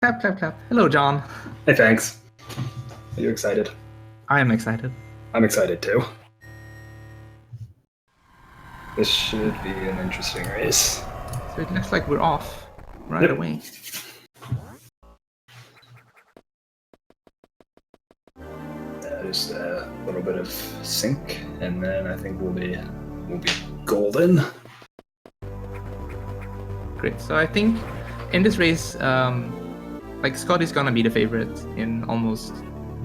Clap, clap, clap. Hello, John. Hey, thanks. Are you excited? I am excited. I'm excited too. This should be an interesting race. So it looks like we're off right away. Just a little bit of sync, and then I think we'll be golden. Great. So I think in this race, like Scotty's gonna be the favorite in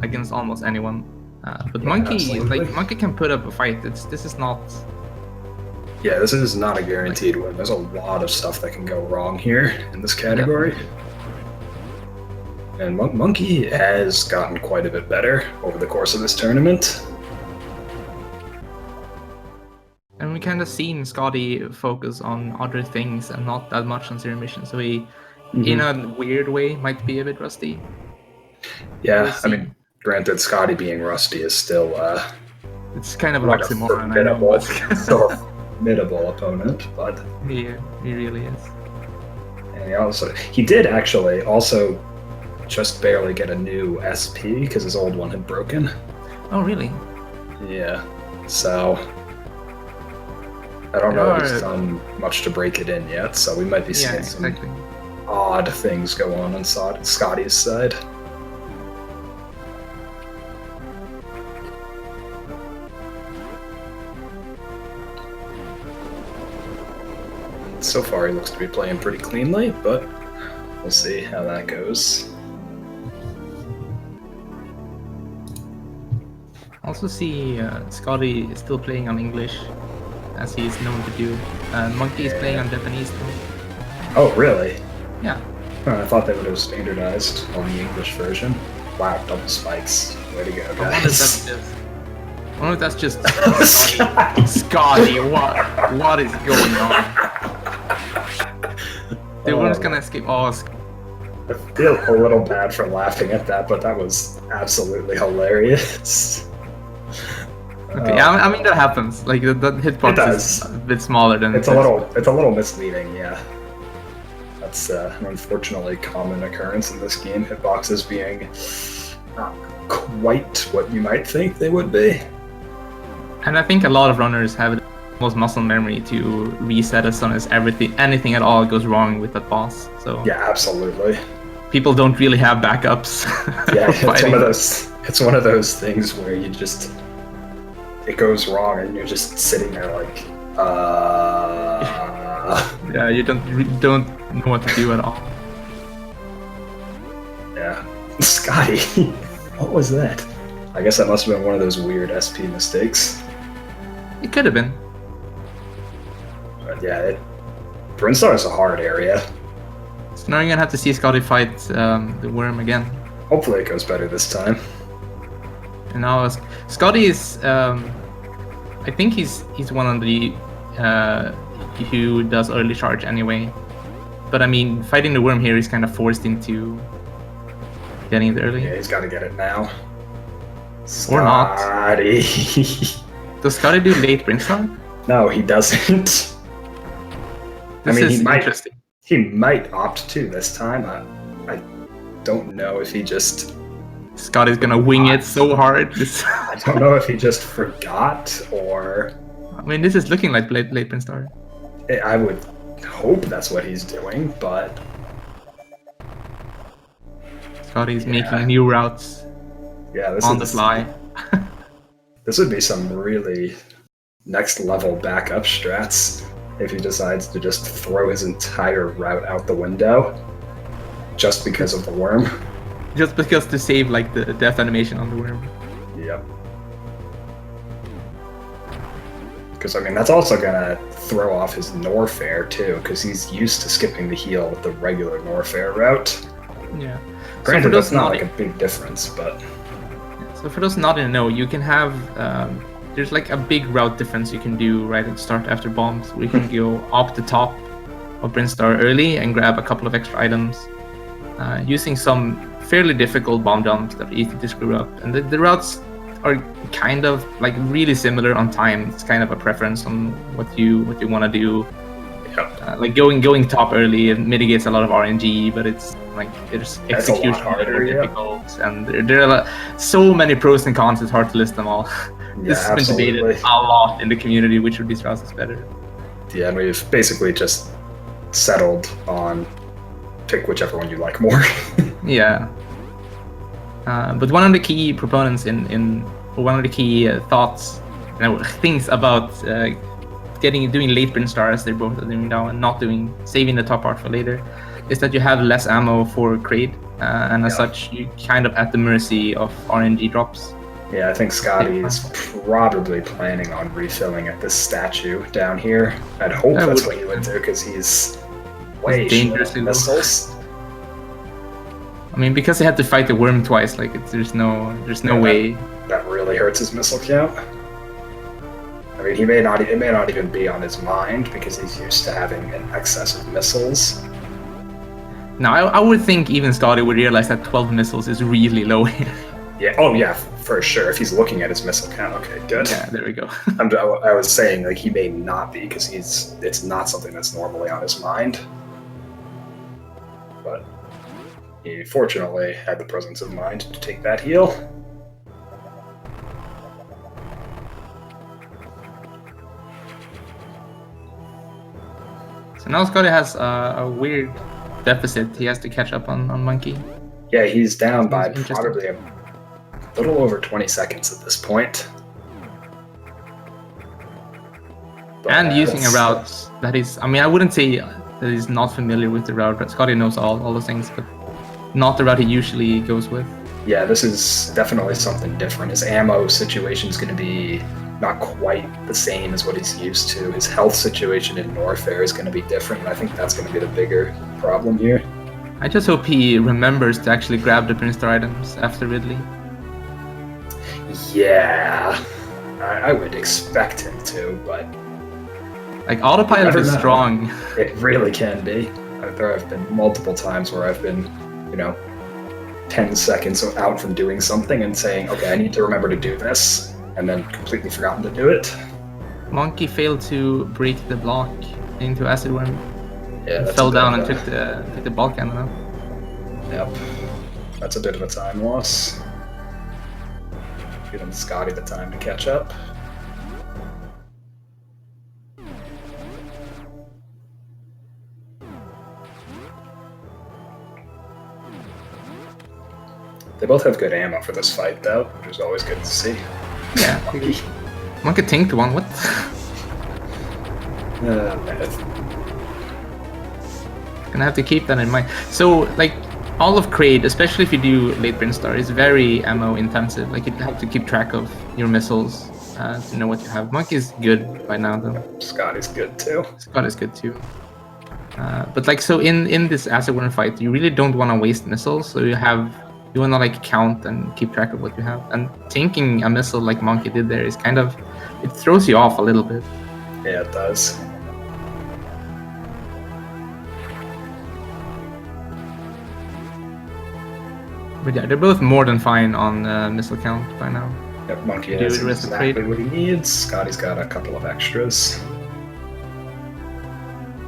against almost anyone. But yeah, Monkey can put up a fight. This is not. Yeah, this is not a guaranteed win. There's a lot of stuff that can go wrong here in this category. Definitely. And Monkey has gotten quite a bit better over the course of this tournament. And we kind of seen Scotty focus on other things and not that much on zero mission. So he, in a weird way, might be a bit rusty. Yeah, I mean, granted, Scotty being rusty is still... it's kind of an oxymoron, I know. But... still a formidable opponent, but... He really is. And he did actually also just barely get a new SP because his old one had broken. Oh, really? Yeah. So I don't know if he's done much to break it in yet, so we might be seeing some odd things go on Scotty's side. So far, he looks to be playing pretty cleanly, but we'll see how that goes. Also see Scotty is still playing on English, as he is known to do. Monkey is playing on Japanese too. Oh, really? Yeah. I thought they would have standardized on the English version. Wow, double spikes. Way to go, guys. I wonder if that's just Scotty, what is going on? Dude, we're just gonna escape. Oh, I feel a little bad for laughing at that, but that was absolutely hilarious. Okay, I mean that happens. Like the hitbox is a bit smaller than it's a little misleading. Yeah, that's an unfortunately common occurrence in this game. Hitboxes being not quite what you might think they would be. And I think a lot of runners have almost muscle memory to reset as soon as anything at all goes wrong with that boss. So yeah, absolutely. People don't really have backups. Yeah, it's one of those things where you just it goes wrong and you're just sitting there like yeah, you don't know what to do at all. Yeah. Scotty, what was that? I guess that must have been one of those weird SP mistakes. It could have been. But yeah, Brinstar is a hard area. So now you're gonna have to see Scotty fight the worm again. Hopefully it goes better this time. And now Scotty is, I think he's one of the who does early charge anyway. But I mean, fighting the worm here is kind of forced into getting it early. Yeah, he's got to get it now. Or not. Scotty. Does Scotty do late Brinstar? No, he doesn't. He might opt to this time. I don't know if he just... Scotty's gonna wing it so hard. I don't know if he just forgot or... I mean, this is looking like late Brinstar. I would hope that's what he's doing, but... Scotty's making new routes on the fly. This would be some really next level backup strats if he decides to just throw his entire route out the window just because of the worm. Just because to save like the death animation on the worm. Yep. Because I mean that's also gonna throw off his Norfair too, because he's used to skipping the heal with the regular Norfair route. Yeah. Granted, that's not like a big difference, but... So for those not in the know, you can have... there's like a big route difference you can do right at the start after bombs, where you can go up the top of Brinstar early and grab a couple of extra items. Using some fairly difficult bomb jumps that are easy to screw up. And the routes are kind of like really similar on time. It's kind of a preference on what you want to do. Yep. Like going top early, it mitigates a lot of RNG, but it's like there's That's a lot execution harder, more yeah. difficult, and there are so many pros and cons. It's hard to list them all. This has been debated a lot in the community, which of these routes is better. Yeah, and we've basically just settled on pick whichever one you like more. Yeah. But one of the key proponents one of the key thoughts, things about doing late Bryn Star as they're both doing now and not saving the top part for later, is that you have less ammo for Kraid, and as such you kind of at the mercy of RNG drops. Yeah, I think Scotty is probably planning on refilling at this statue down here. I'd hope that's what he would do, because he's way dangerously missiles. I mean, because they had to fight the worm twice, like there's no way. That really hurts his missile count. I mean, it may not even be on his mind, because he's used to having an excess of missiles. Now, I would think even Scotty would realize that 12 missiles is really low here. Yeah. Oh, yeah, for sure. If he's looking at his missile count, okay, good. Yeah, there we go. I was saying, like, he may not be, because it's not something that's normally on his mind. But he fortunately had the presence of mind to take that heal. So now Scotty has a weird deficit. He has to catch up on Monkey. Yeah, he's down by probably a little over 20 seconds at this point. But and using a route that is, I mean, I wouldn't say that he's not familiar with the route, but Scotty knows all those things, but not the route he usually goes with. Yeah, this is definitely something different. His ammo situation is going to be not quite the same as what he's used to. His health situation in Norfair is going to be different, and I think that's going to be the bigger problem here. I just hope he remembers to actually grab the Bryn Star items after Ridley. Yeah, I would expect him to, but... Like, autopilot is strong. It really can be. There have been multiple times where I've been, 10 seconds out from doing something and saying, okay, I need to remember to do this, and then completely forgotten to do it. Monkey failed to break the block into Acid Worm. Yeah, fell down and took the bulk cannon up. Yep. That's a bit of a time loss. Giving Scotty the time to catch up. They both have good ammo for this fight, though, which is always good to see. Yeah. Monkey tanked one, what? Gonna have to keep that in mind. So, like, all of Kraid, especially if you do late Bryn Star, is very ammo intensive. Like, you have to keep track of your missiles to know what you have. Monkey's good by now, though. Scotty's good, too. Scotty's good, too. But, like, so in this Acid Worm fight, you really don't want to waste missiles, so you want to, like, count and keep track of what you have. And tanking a missile like Monkey did there is kind of... It throws you off a little bit. Yeah, it does. But yeah, they're both more than fine on missile count by now. Yep, Monkey has exactly what he needs. Scotty's got a couple of extras.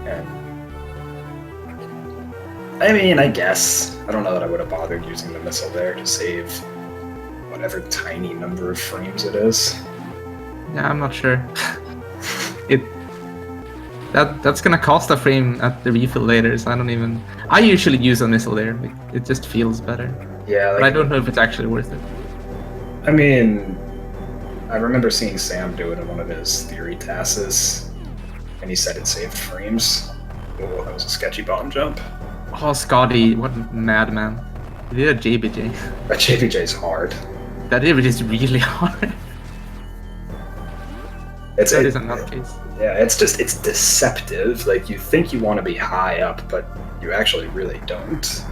And... I mean, I guess. I don't know that I would have bothered using the missile there to save whatever tiny number of frames it is. Yeah, I'm not sure. That's gonna cost a frame at the refill later, so I usually use a missile there. It just feels better. Yeah, but I don't know if it's actually worth it. I mean, I remember seeing Sam do it in one of his theory tasks, and he said it saved frames. Oh, that was a sketchy bomb jump. Oh, Scotty, what a madman. He did a JBJ. That JBJ's hard. That JBJ is really hard. That is a nutcase. Yeah, it's deceptive. Like, you think you want to be high up, but you actually really don't.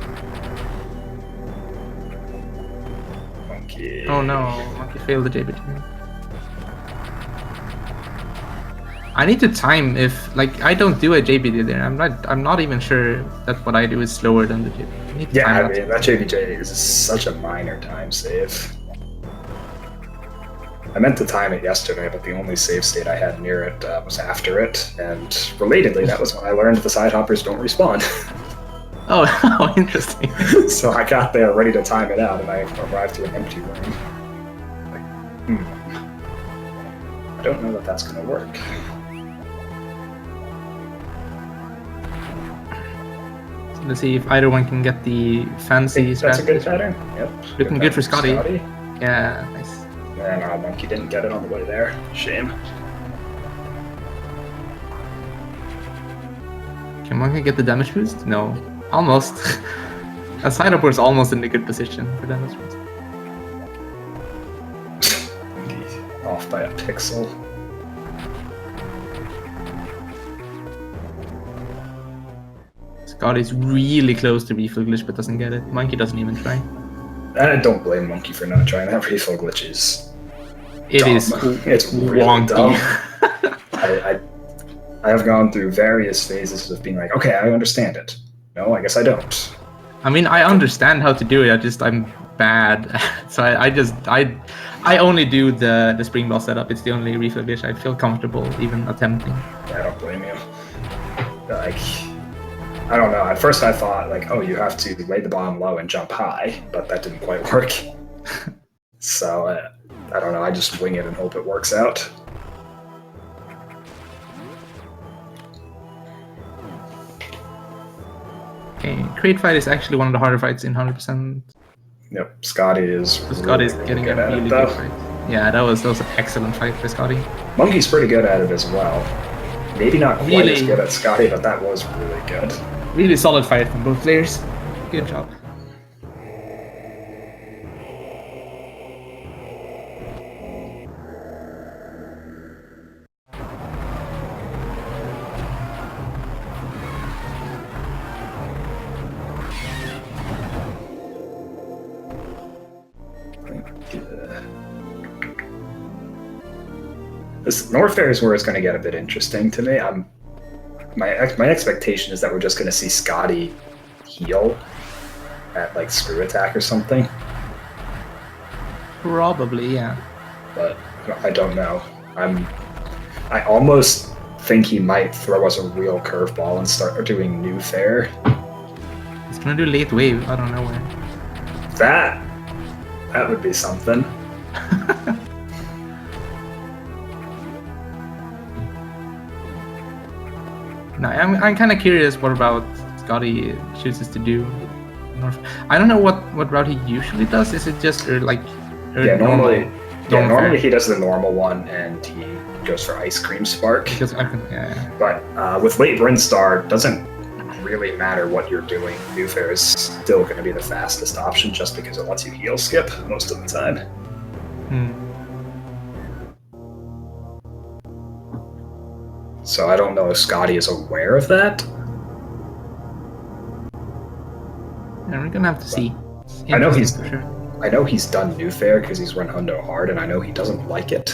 Monkey. Oh no, Monkey failed the JBJ. I need to time if, like, I don't do a JBJ there. I'm not even sure that what I do is slower than the JBJ. Yeah, I mean, that JBJ is such a minor time save. I meant to time it yesterday, but the only save state I had near it was after it, and relatedly, that was when I learned the side hoppers don't respawn. Oh, oh, interesting. So I got there ready to time it out, and I arrived to an empty room. Like, I don't know that that's going to work. So let's see if either one can get the fancy That's a good strategy. pattern. Yep. Looking good for Scotty. Scotty. Yeah, nice. And Monkey didn't get it on the way there. Shame. Can Monkey get the damage boost? No. Almost. A side up was almost in a good position for damage boost. Monkey off by a pixel. Scotty's really close to refill glitch but doesn't get it. Monkey doesn't even try. I don't blame Monkey for not trying. That refill glitch is dumb. It's really wonky. dumb. I have gone through various phases of being like, okay, I understand it. No, I guess I don't. I mean, I understand how to do it. I'm bad. So I only do the spring ball setup. It's the only refill glitch I feel comfortable even attempting. I don't blame you. Like, I don't know. At first I thought, like, oh, you have to lay the bomb low and jump high, but that didn't quite work. So, I don't know. I just wing it and hope it works out. Okay, crate fight is actually one of the harder fights in 100%. Yep, Scotty is Scotty's getting good a at really it, good though. fight. Yeah, that was an excellent fight for Scotty. Monkey's pretty good at it as well. Maybe not quite as Really? good at Scotty, but that was really good. Really solid fight from both players. Good job. This North Fair is where it's going to get a bit interesting to me. My expectation is that we're just going to see Scotty heal at like screw attack or something, Probably, yeah. but I don't know. I almost think he might throw us a real curveball and start doing new fair. He's gonna do late wave out of nowhere. That would be something. No, I'm kind of curious what about Scotty chooses to do. I don't know what route he usually does. Is it just Normally fair? he does the normal one and he goes for Ice Cream Spark. Because yeah. But with late Brinstar, doesn't really matter what you're doing. New Fair is still going to be the fastest option just because it lets you heal skip most of the time. So I don't know if Scotty is aware of that. And we're gonna have to see. I know he's for sure. I know he's done New Fair because he's run Hundo hard, and I know he doesn't like it.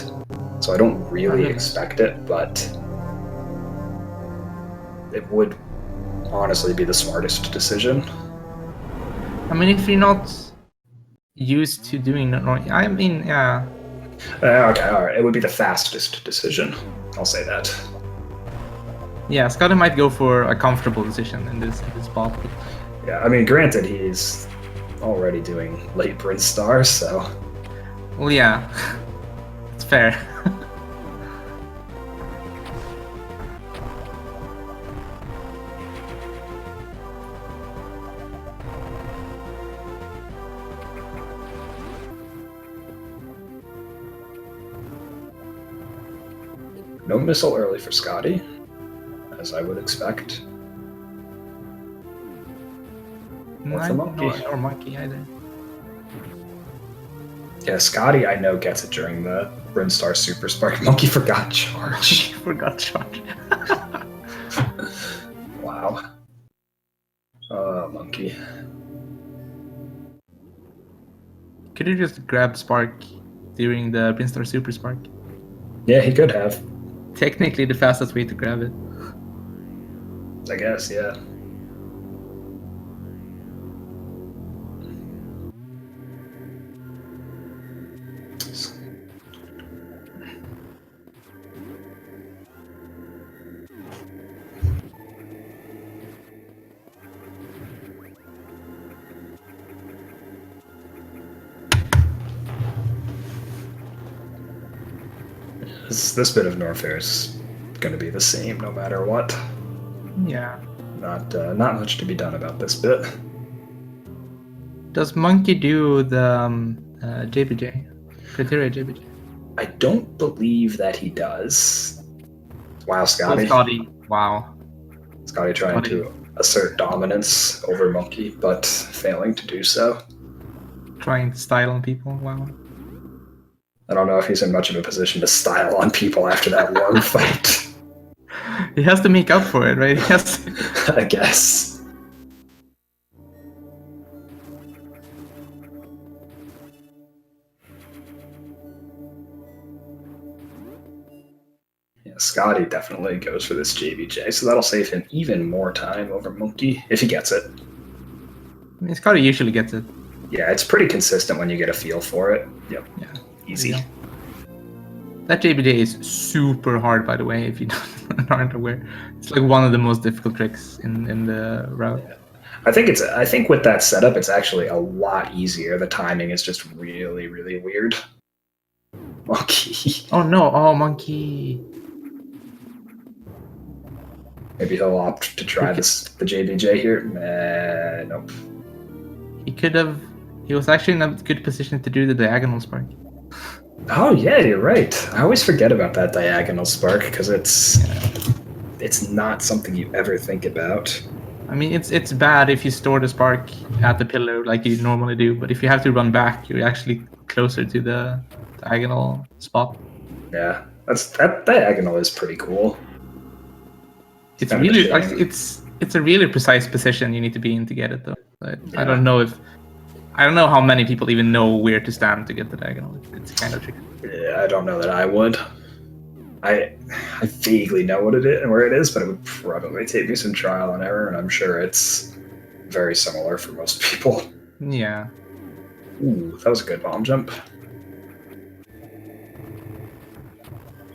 So I don't really expect it, but it would honestly be the smartest decision. I mean, if you're not used to doing that, I mean, yeah. Okay, alright. It would be the fastest decision. I'll say that. Yeah, Scotty might go for a comfortable decision in this spot. But... Yeah, I mean, granted, he's already doing late Brinstar, so... Well, yeah. It's fair. No missile early for Scotty, as I would expect. Or for Monkey. Or Monkey either. Yeah, Scotty, I know, gets it during the Brinstar Super Spark. Monkey forgot charge. Forgot charge. Wow. Monkey. Could you just grab Spark during the Brinstar Super Spark? Yeah, he could have. Technically the fastest way to grab it. I guess, yeah. This bit of Norfair is going to be the same no matter what. Yeah. Not much to be done about this bit. Does Monkey do the JBJ? Criteria JBJ? I don't believe that he does. Wow, Oh, Scotty. Scotty. Wow. Scotty trying to assert dominance over Monkey, but failing to do so. Trying to style on people. Wow. I don't know if he's in much of a position to style on people after that worm fight. He has to make up for it, right? He has to... I guess. Yeah, Scotty definitely goes for this JBJ, so that'll save him even more time over Monkey if he gets it. I mean, Scotty usually gets it. Yeah, it's pretty consistent when you get a feel for it. Yep. Yeah. Easy. Yeah. That JBJ is super hard, by the way, if you aren't aware. It's like one of the most difficult tricks in the route. Yeah. I think with that setup, it's actually a lot easier. The timing is just really, really weird. Monkey. Oh no! Oh, Monkey. Maybe he'll opt to try the JBJ here. Nope. He could have. He was actually in a good position to do the diagonal spark. Oh yeah, you're right. I always forget about that diagonal spark because it's not something you ever think about. I mean, it's bad if you store the spark at the pillar like you normally do, but if you have to run back, you're actually closer to the diagonal spot. Yeah, that diagonal is pretty cool. It's really it's a really precise position you need to be in to get it though. But yeah. I don't know how many people even know where to stand to get the diagonal. It's kind of tricky. Yeah, I don't know that I would. I vaguely know what it is and where it is, but it would probably take me some trial and error, and I'm sure it's very similar for most people. Yeah. Ooh, that was a good bomb jump.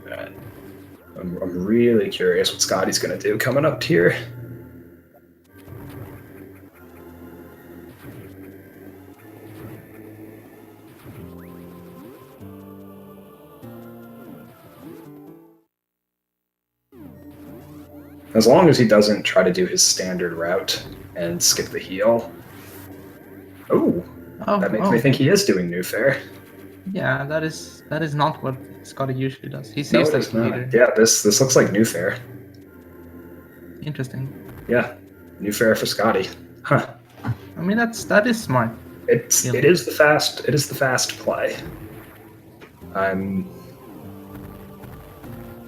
Alright. I'm really curious what Scotty's going to do coming up here. As long as he doesn't try to do his standard route and skip the heel. Oh, that makes me think he is doing new fair. Yeah, that is not what Scotty usually does. He saves that later. Yeah, this looks like new fair. Interesting. Yeah, new fair for Scotty. Huh. I mean that is smart. It is the fast play. I'm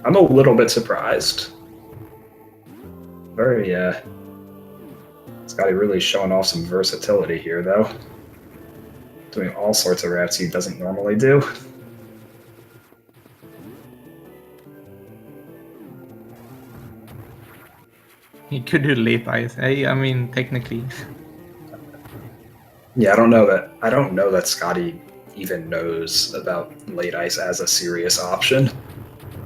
a little bit surprised. Very Scotty really showing off some versatility here though. Doing all sorts of routes he doesn't normally do. He could do late ice. I mean technically. Yeah, I don't know that Scotty even knows about late ice as a serious option.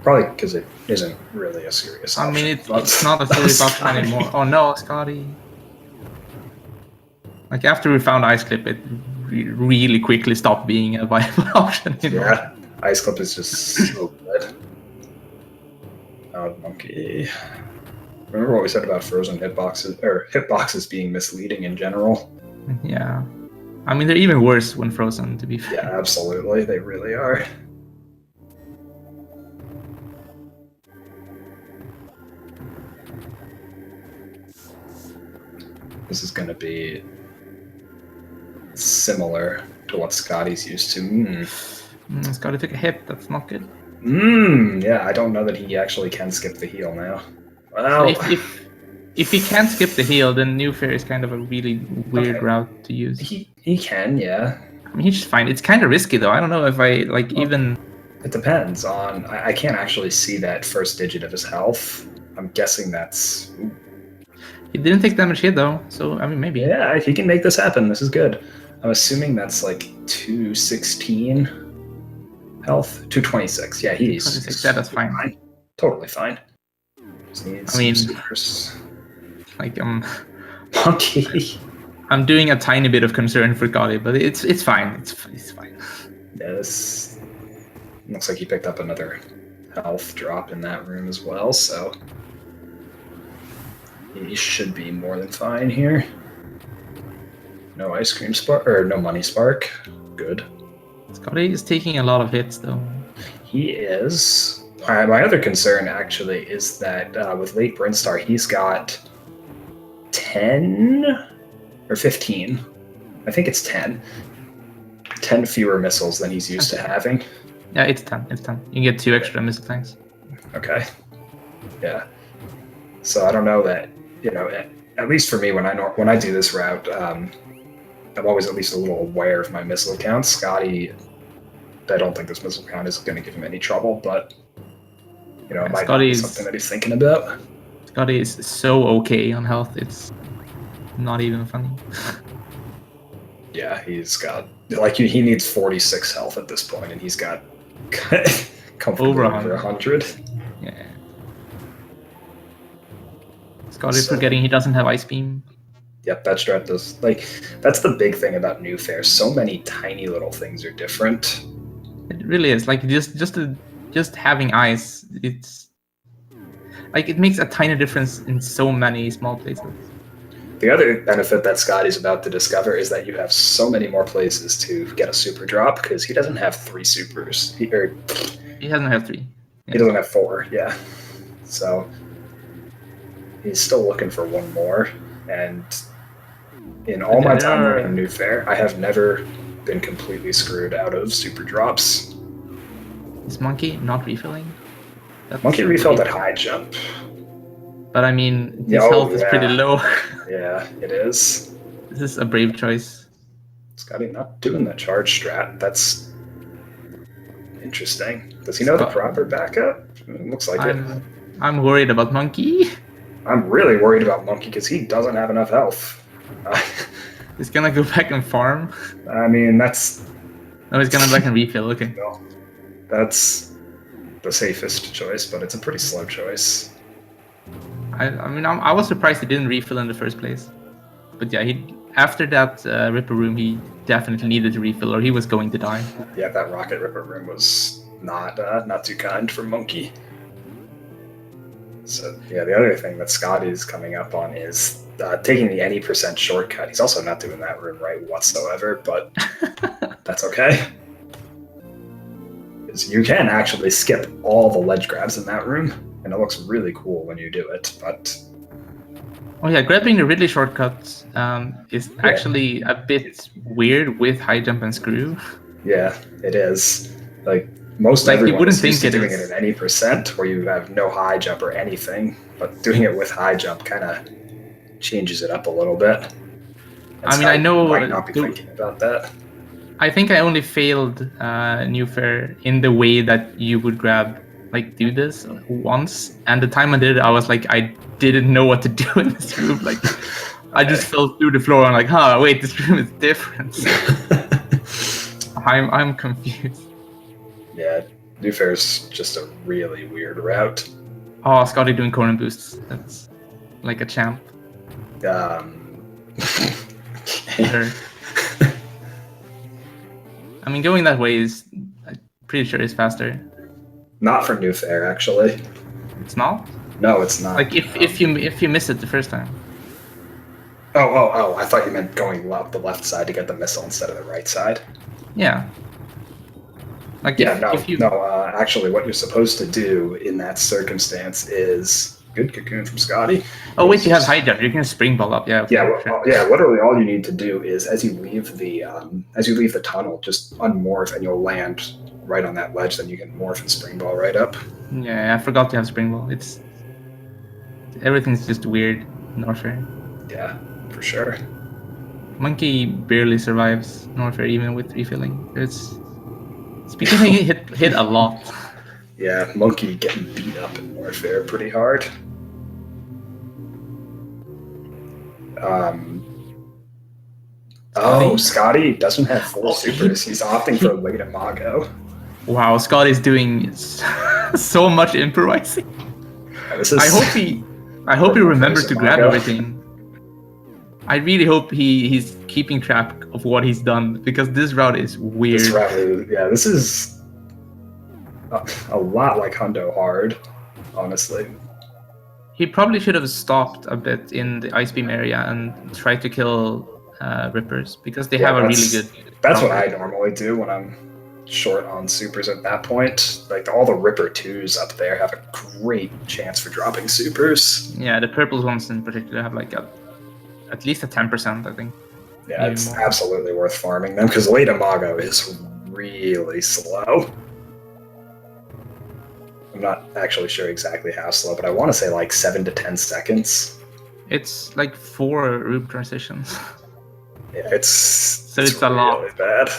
Probably because it isn't really a serious option. I mean, it's not a serious option anymore. Oh no, Scotty. Like, after we found Ice Clip, it really quickly stopped being a viable option anymore. Yeah, Ice Clip is just so good. Oh, Monkey. Remember what we said about frozen hitboxes, or hitboxes being misleading in general? Yeah. I mean, they're even worse when frozen, to be fair. Yeah, absolutely. They really are. This is going to be similar to what Scotty's used to. Scotty took a hit. That's not good. Yeah, I don't know that he actually can skip the heel now. Well, so if he can't skip the heel, then New Fair is kind of a really weird route to use. He can, yeah. I mean, he's just fine. It's kind of risky, though. I don't know if even... It depends on... I can't actually see that first digit of his health. I'm guessing that's... Ooh. He didn't take damage here, though, so, I mean, maybe. Yeah, if he can make this happen, this is good. I'm assuming that's like 216 health. 226, yeah, he's... 226, yeah, that's fine. Totally fine. I mean, like, Monkey. I'm doing a tiny bit of concern for Scotty, but it's fine. It's fine. Yeah, this looks like he picked up another health drop in that room as well, so he should be more than fine here. No ice cream spark, or no money spark. Good. Scotty is taking a lot of hits, though. He is. My other concern, actually, is that with late Brinstar, he's got 10 or 15. I think it's 10. 10 fewer missiles than he's used to having. Yeah, it's 10. It's 10. You get 2 extra missile tanks. Okay. Yeah. So I don't know that, at least for me, when I do this route, I'm always at least a little aware of my missile count. Scotty, I don't think this missile count is going to give him any trouble, but it might be something that he's thinking about. Scotty is so okay on health, it's not even funny. Yeah, he's got he needs 46 health at this point, and he's got comfortably over 100. Yeah. Scotty forgetting he doesn't have Ice Beam. Yep, that strat does. That's the big thing about New Fair. So many tiny little things are different. It really is. Just having ice, it's it makes a tiny difference in so many small places. The other benefit that Scotty's about to discover is that you have so many more places to get a super drop, because he doesn't have 3 supers. He doesn't have 3. He doesn't have 4, yeah. So he's still looking for one more. And in all my time running New Fair, I have never been completely screwed out of super drops. Is Monkey not refilling? Monkey refilled at high jump. But I mean, his health is pretty low. Yeah, it is. This is a brave choice. Scotty not doing the charge strat. That's interesting. Does he know the proper backup? It looks like it. I'm worried about Monkey. I'm really worried about Monkey because he doesn't have enough health. He's gonna go back and farm. I mean, that's... No, he's gonna back and refill, okay. No, that's the safest choice, but it's a pretty slow choice. I was surprised he didn't refill in the first place. But yeah, after that Ripper Room, he definitely needed to refill, or he was going to die. Yeah, that Rocket Ripper Room was not too kind for Monkey. So yeah, the other thing that Scotty's coming up on is taking the any % shortcut. He's also not doing that room right whatsoever, but that's okay. You can actually skip all the ledge grabs in that room, and it looks really cool when you do it, but... Oh yeah, grabbing the Ridley shortcut is actually a bit weird with high jump and screw. Yeah, it is. Most everyone is used to doing it at any % where you have no high jump or anything, but doing it with high jump kind of changes it up a little bit. I know... might not be thinking about that. I think I only failed New Fair in the way that you would do this once, and the time I did it, I was I didn't know what to do in this room. I just fell through the floor and wait, this room is different. I'm confused. Yeah, New Fair's just a really weird route. Oh, Scotty doing corner boosts. That's like a champ. Sure. Going that way is, I'm pretty sure, is faster. Not for New Fair, actually. It's not? No, it's not. If you miss it the first time. Oh! I thought you meant going up the left side to get the missile instead of the right side. Yeah. Actually, what you're supposed to do in that circumstance is... Good cocoon from Scotty. Oh wait, you have high jump. You can spring ball up. Yeah. Okay, yeah. Literally, all you need to do is as you leave the tunnel, just unmorph and you'll land right on that ledge. Then you can morph and spring ball right up. Yeah, I forgot to have spring ball. Everything's just weird. Norfair. Yeah, for sure. Monkey barely survives Norfair even with refilling. Speaking of, he hit a lot. Yeah, Monkey getting beat up in Warfare pretty hard. Scotty doesn't have 4 supers. He's opting for late Imago. Wow, Scotty's doing so much improvising. I hope he remembers to grab everything. I really hope he's keeping track of what he's done, because this route is weird. This is a lot like Hundo Hard, honestly. He probably should have stopped a bit in the ice beam area and tried to kill Rippers, because they have a really good. That's what I normally do when I'm short on supers at that point. Like all the Ripper 2s up there have a great chance for dropping supers. Yeah, the purple ones in particular have like at least a 10%, I think. Yeah, it's absolutely worth farming them, because late Imago is really slow. I'm not actually sure exactly how slow, but I want to say like 7 to 10 seconds. It's like 4 root transitions. Yeah, it's a really lot. Bad.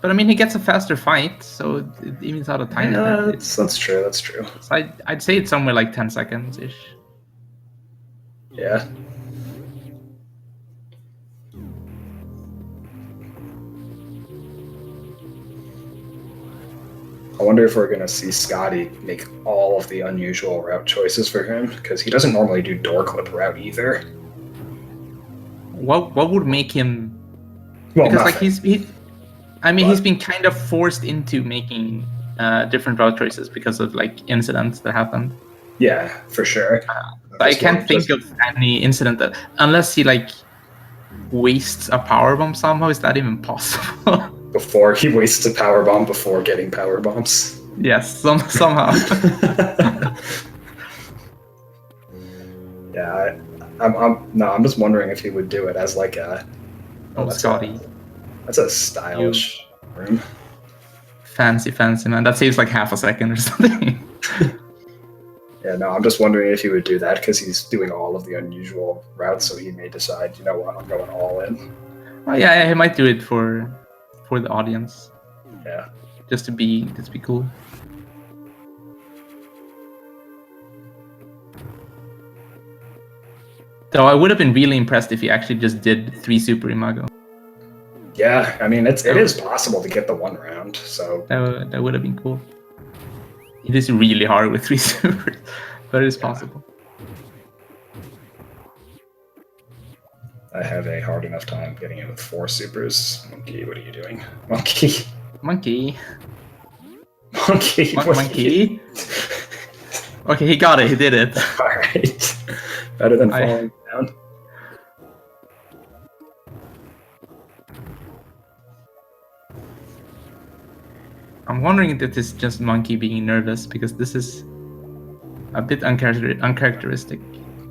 But I mean, he gets a faster fight, so it evens out a tiny bit. That's true. That's true. So I'd say it's somewhere like 10 seconds ish. Yeah. I wonder if we're going to see Scotty make all of the unusual route choices for him, because he doesn't normally do door clip route either. What would make him? Well, because nothing. like he's been kind of forced into making different route choices because of like incidents that happened. Yeah, for sure. I can't think of any incident that, unless he like wastes a power bomb somehow. Is that even possible? Before he wastes a power bomb before getting power bombs. Yes, somehow. Yeah, I'm just wondering if he would do it as like a. Scotty. That's a stylish room. Fancy, man. That saves like half a second or something. Yeah, no, I'm just wondering if he would do that, because he's doing all of the unusual routes, so he may decide, you know what, I'm going all in. Oh yeah, he might do it for the audience. Yeah. Just to be cool. Though I would have been really impressed if he actually just did 3 Super Imago. Yeah, I mean, it is possible to get the 1 round, so... That would have been cool. It is really hard with 3 supers, but it is possible. I have a hard enough time getting in with 4 supers. Monkey, what are you doing? Monkey. Monkey. Monkey. Okay, he got it. He did it. Alright. Better than falling down. I'm wondering if this is just Monkey being nervous, because this is a bit uncharacteristic.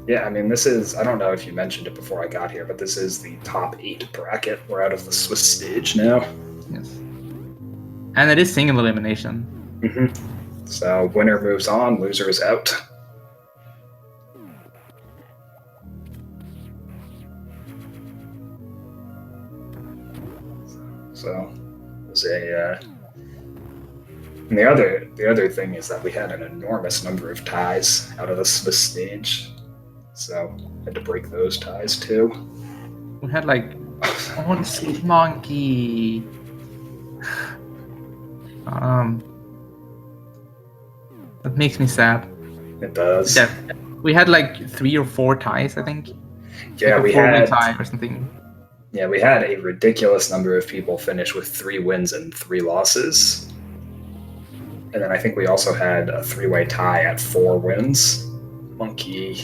Yeah, I mean, this is, I don't know if you mentioned it before I got here, but this is the top 8 bracket. We're out of the Swiss stage now. Yes. And it is single elimination. Mm-hmm. So winner moves on, loser is out. So it was a... And the other thing is that we had an enormous number of ties out of the Swiss stage. So had to break those ties too. We had like one Monkey. That makes me sad. It does. Yeah, we had like 3 or 4 ties, I think. Yeah, like we had tie or something. Yeah, we had a ridiculous number of people finish with 3 wins and 3 losses. And then I think we also had a 3-way tie at 4 wins. Monkey.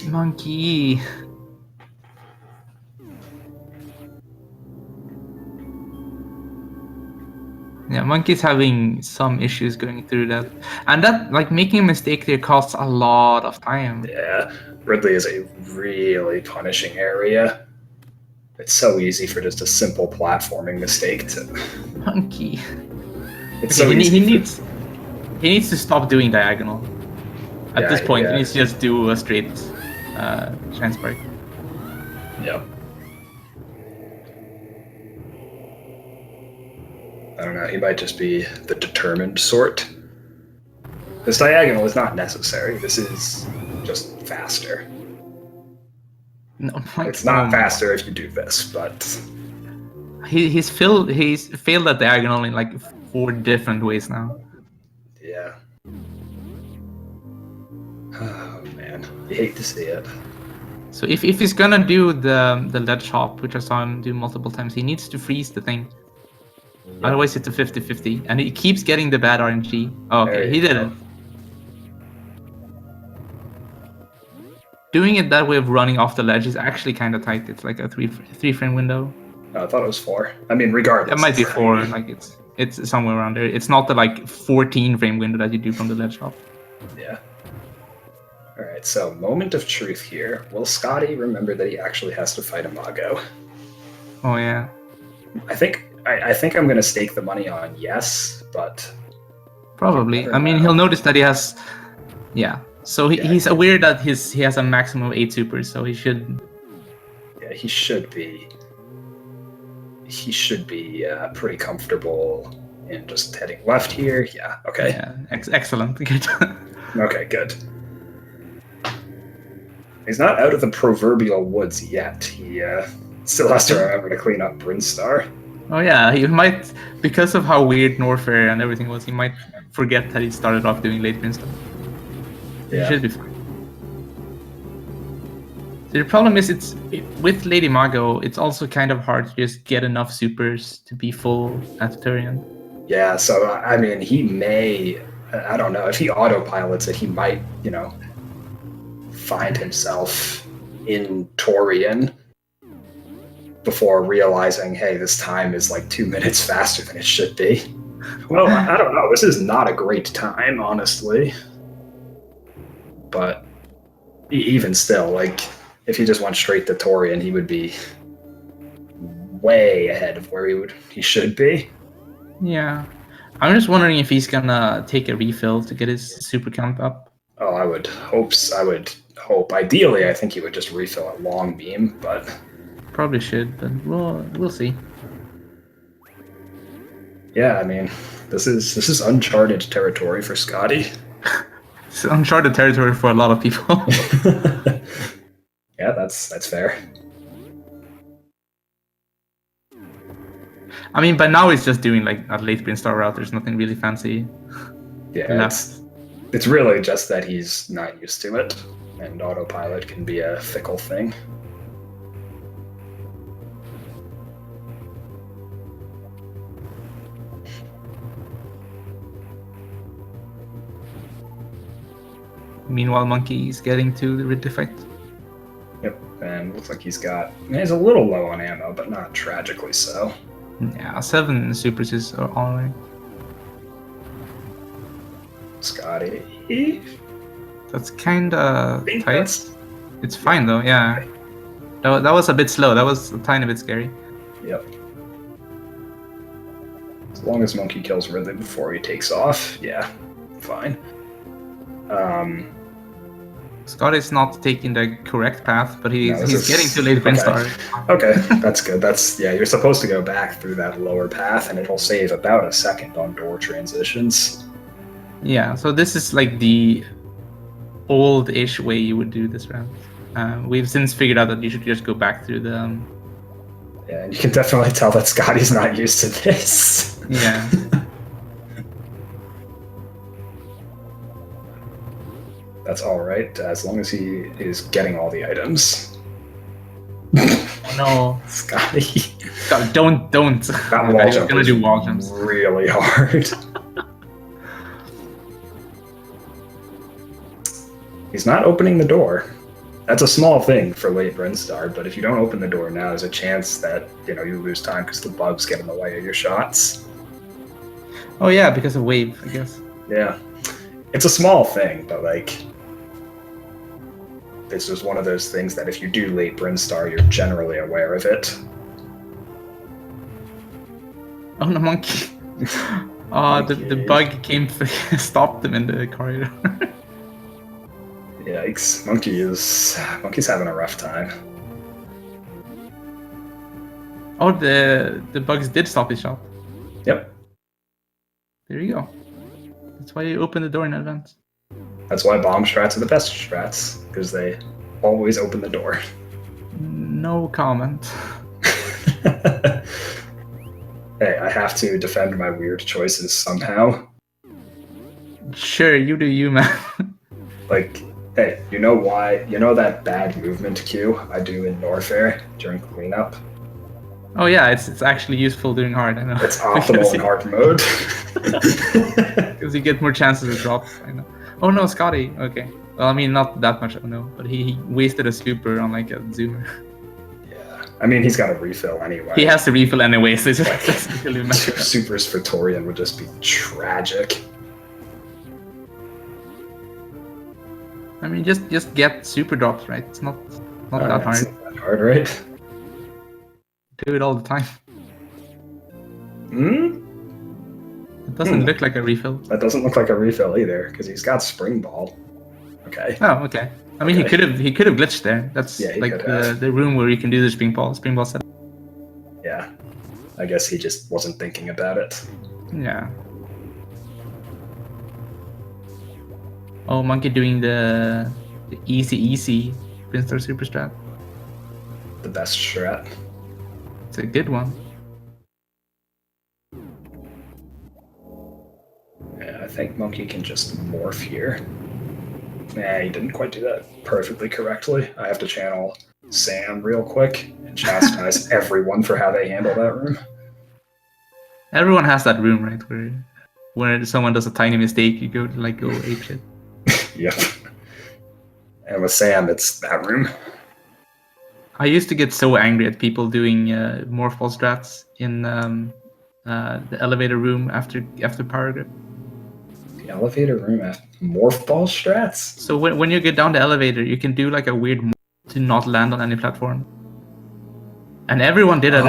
Yeah, Monkey's having some issues going through that. And that, like, making a mistake there costs a lot of time. Yeah, Ridley is a really punishing area. It's so easy for just a simple platforming mistake to... Monkey. It's so easy. He needs to stop doing diagonal. At this point, he needs to just do a straight transfer. Yep. I don't know, he might just be the determined sort. This diagonal is not necessary. This is just faster. No, it's not faster if you do this, but... He's failed that diagonal in like 4 different ways now. Yeah. Oh man, you hate to see it. So if he's gonna do the ledge hop, which I saw him do multiple times, he needs to freeze the thing. Otherwise, it's a 50-50. And he keeps getting the bad RNG. Oh, okay, he did it. Doing it that way of running off the ledge is actually kind of tight. It's like a three frame window. I thought it was 4. I mean, regardless. It might be 4. Like it's somewhere around there. It's not the like 14 frame window that you do from the ledge off. Yeah. All right. So moment of truth here. Will Scotty remember that he actually has to fight Imago? Oh yeah. I think I'm gonna stake the money on yes, but probably. I mean, he'll notice that he has. Yeah. So he's aware that he has a maximum of 8 supers, so he should. Yeah, he should be. He should be pretty comfortable in just heading left here. Yeah. Okay. Yeah. Excellent. Good. Okay. Good. He's not out of the proverbial woods yet. He still has to remember to clean up Brinstar. Oh yeah, he might, because of how weird Norfair and everything was, he might forget that he started off doing late Brinstar. Yeah. He should be fine. The problem is, with Lady Mago, it's also kind of hard to just get enough supers to be full at Turian. Yeah, so I mean, he may, I don't know, if he autopilots it, he might, find himself in Torian before realizing, hey, this time is like 2 minutes faster than it should be. Well, I don't know. This is not a great time, honestly. But even still, like, if he just went straight to Torian, he would be way ahead of where he should be. Yeah. I'm just wondering if he's gonna take a refill to get his super count up. Oh, I would hope. Ideally, I think he would just refill at long beam, but probably should, but we'll see. Yeah, I mean, this is uncharted territory for Scotty. It's uncharted territory for a lot of people. Yeah, that's fair. I mean, by now he's just doing like a late Brinstar route. There's nothing really fancy. Yeah, it's really just that he's not used to it, and autopilot can be a fickle thing. Meanwhile, Monkey's getting to the Ridley fight. Yep, and looks like he's a little low on ammo, but not tragically so. Yeah, 7 supers is all right. Scotty. That's kinda tight. It's fine though, yeah. That was a bit slow. That was a tiny bit scary. Yep. As long as Monkey kills Ridley before he takes off, yeah, fine. Scott is not taking the correct path, but he's getting to late Brinstar. Okay, that's good. You're supposed to go back through that lower path, and it'll save about a second on door transitions. Yeah, so this is like the old-ish way you would do this round. We've since figured out that you should just go back through the... Yeah, and you can definitely tell that Scotty's not used to this. Yeah. That's all right, as long as he is getting all the items. No, Scotty. Scott, don't. That wall jump gonna do wall jumps really hard. He's not opening the door. That's a small thing for late Brinstar, but if you don't open the door now, there's a chance that you lose time because the bugs get in the way of your shots. Oh yeah, because of wave, I guess. Yeah, it's a small thing, but like. This is one of those things that if you do late Brinstar, you're generally aware of it. Oh no, Monkey! The bug came stopped them in the corridor. Yikes! Monkey's having a rough time. Oh, the bugs did stop his shot. Yep. There you go. That's why you open the door in advance. That's why bomb strats are the best strats, because they always open the door. No comment. Hey, I have to defend my weird choices somehow. Sure, you do you, man. Like, hey, you know why? You know that bad movement cue I do in Norfair during cleanup? Oh yeah, it's actually useful during hard. I know. It's optimal in hard mode. Because you get more chances of drops. I know. Oh no, Scotty. Okay. Well, I mean, not that much. Oh no, but he wasted a super on like a zoomer. Yeah. I mean, he's got a refill anyway. He has to refill anyway, so it doesn't really matter. Two supers for Torian would just be tragic. I mean, just get super drops, right? It's not that hard. It's not that hard, right? Do it all the time. It doesn't look like a refill. That doesn't look like a refill either, because he's got Spring Ball. Okay. Oh, okay. I mean, Okay. he could have glitched there. That's like the room where you can do the spring ball set. Yeah. I guess he just wasn't thinking about it. Yeah. Oh, Monkey doing the easy Prince super strat. The best strat. It's a good one. Yeah, I think Monkey can just morph here. Nah, he didn't quite do that perfectly correctly. I have to channel Sam real quick and chastise everyone for how they handle that room. Everyone has that room, right? Where someone does a tiny mistake, you go apeshit. Yep. And with Sam, it's that room. I used to get so angry at people doing morph ball strats in the elevator room after power grip. The elevator room after morph ball strats? So when you get down the elevator, you can do like a weird morph to not land on any platform. And everyone did it.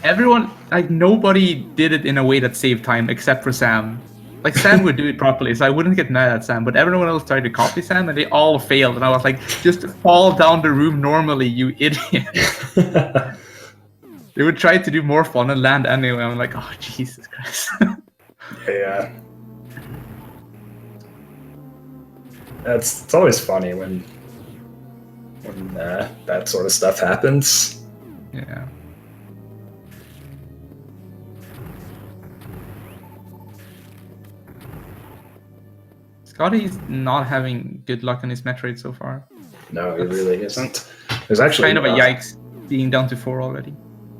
Everyone, like nobody did it in a way that saved time except for Sam. Like Sam would do it properly, so I wouldn't get mad at Sam. But everyone else tried to copy Sam, and they all failed. And I was like, just fall down the room normally, you idiot. They would try to do more fun and land anyway. I'm like, oh Jesus Christ. Yeah. It's always funny when that sort of stuff happens. Yeah. Scotty's not having good luck on his Metroid so far. No, he really isn't. There's actually kind of a yikes being down to 4 already.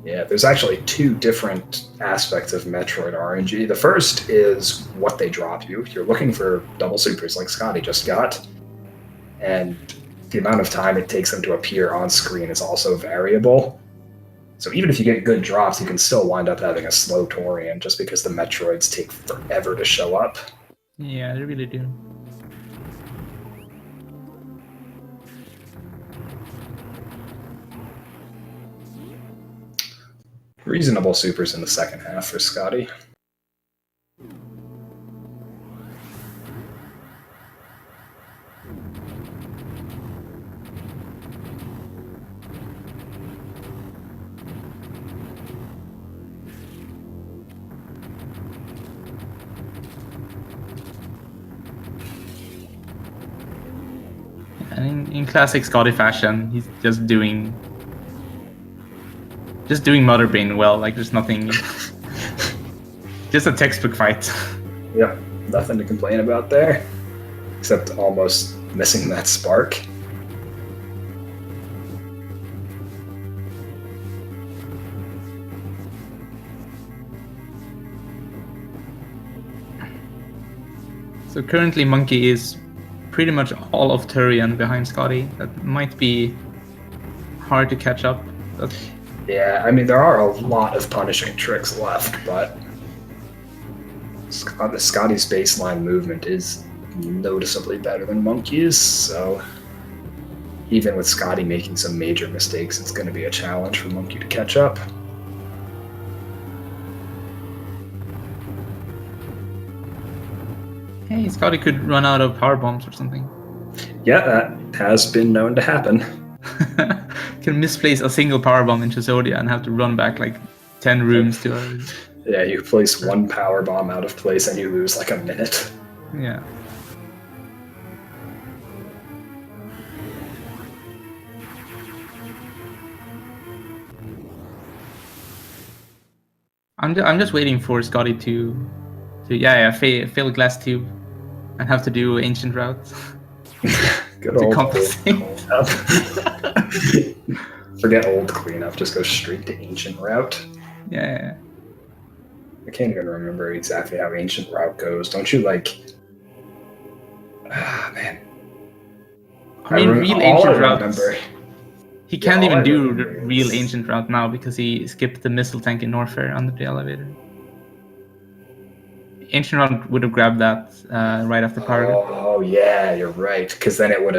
Yeah, there's actually 2 different aspects of Metroid RNG. The first is what they drop you. You're looking for double supers like Scotty just got, and the amount of time it takes them to appear on screen is also variable. So even if you get good drops, you can still wind up having a slow Torian just because the Metroids take forever to show up. Yeah, they really do. Reasonable supers in the second half for Scotty. And in classic Scotty fashion, he's just doing Mother Brain well. Like there's nothing, just a textbook fight. Yep, nothing to complain about there, except almost missing that spark. So currently Monkey is pretty much all of Turian behind Scotty. That might be hard to catch up. Yeah, I mean, there are a lot of punishing tricks left, but Scotty's baseline movement is noticeably better than Monkey's, so even with Scotty making some major mistakes, it's going to be a challenge for Monkey to catch up. Hey, Scotty could run out of power bombs or something. Yeah, that has been known to happen. Can misplace a single power bomb into Zodia and have to run back like 10 rooms to her. Yeah, you place one power bomb out of place and you lose like a minute. Yeah. I'm just waiting for Scotty to fail glass tube and have to do ancient route. Good old compensate. Forget old cleanup, just go straight to ancient route. Yeah. I can't even remember exactly how ancient route goes. Don't you like? Ah, man. I mean, real ancient routes. He can't even do the real is... ancient route now because he skipped the missile tank in Norfair under the elevator. Ancient route would have grabbed that right after power. Oh yeah, you're right. Because then it would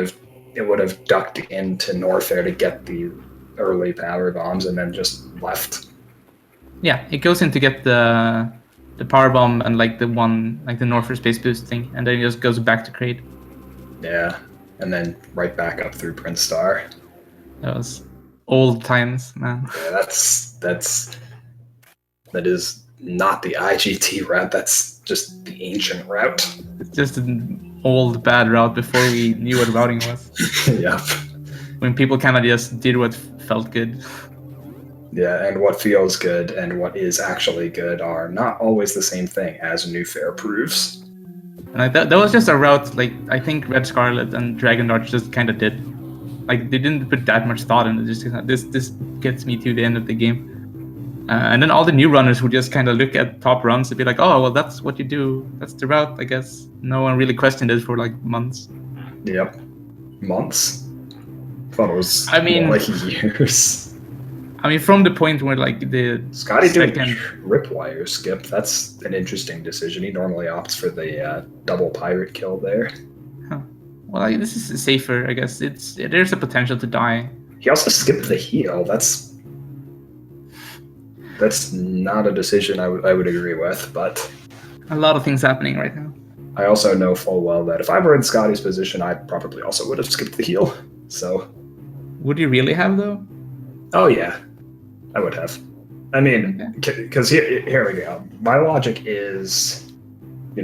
have ducked into Norfair to get the early power bombs and then just left. Yeah, it goes in to get the power bomb and like the Norfair space boost thing, and then it just goes back to crate. Yeah, and then right back up through Prince Star. That was old times, man. Yeah, that is not the IGT route. That's just the ancient route. It's just an old bad route before we knew what routing was. Yep. When people kind of just did what felt good. Yeah, and what feels good and what is actually good are not always the same thing, as New Fair proves. And that was just a route, like, I think Red Scarlet and Dragon Dart just kind of did. Like, they didn't put that much thought into it. This gets me to the end of the game. And then all the new runners would just kind of look at top runs and be like, oh, well, that's what you do. That's the route, I guess. No one really questioned it for, like, months. Yep. Months? I thought it was more like years. I mean, from the point where, like, the Scotty did Ripwire skip. That's an interesting decision. He normally opts for the double pirate kill there. Huh. Well, this is safer, I guess. There's a potential to die. He also skipped the heal. That's not a decision I would agree with, but... A lot of things happening right now. I also know full well that if I were in Scotty's position, I probably also would have skipped the heal, so... Would you really have, though? Oh, yeah. I would have. I mean, because here we go. My logic is, Yeah,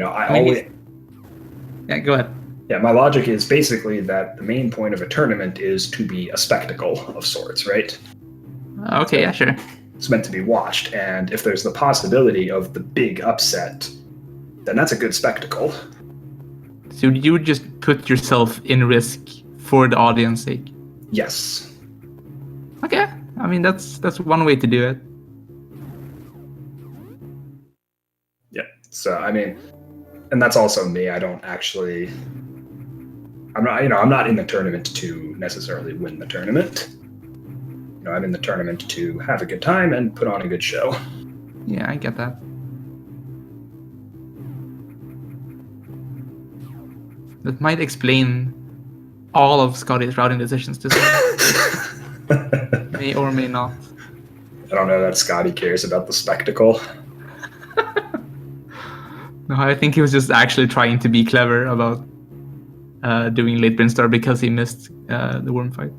go ahead. Yeah, my logic is basically that the main point of a tournament is to be a spectacle of sorts, right? Okay, yeah, sure. It's meant to be watched, and if there's the possibility of the big upset, then that's a good spectacle. So you would just put yourself in risk for the audience's sake? Yes. Okay. I mean, that's one way to do it. Yeah. So, I mean, and that's also me. I don't actually... I'm not in the tournament to necessarily win the tournament. I'm in the tournament to have a good time and put on a good show. Yeah, I get that. That might explain all of Scotty's routing decisions to some. May or may not. I don't know that Scotty cares about the spectacle. No, I think he was just actually trying to be clever about doing late Brinstar because he missed the worm fight.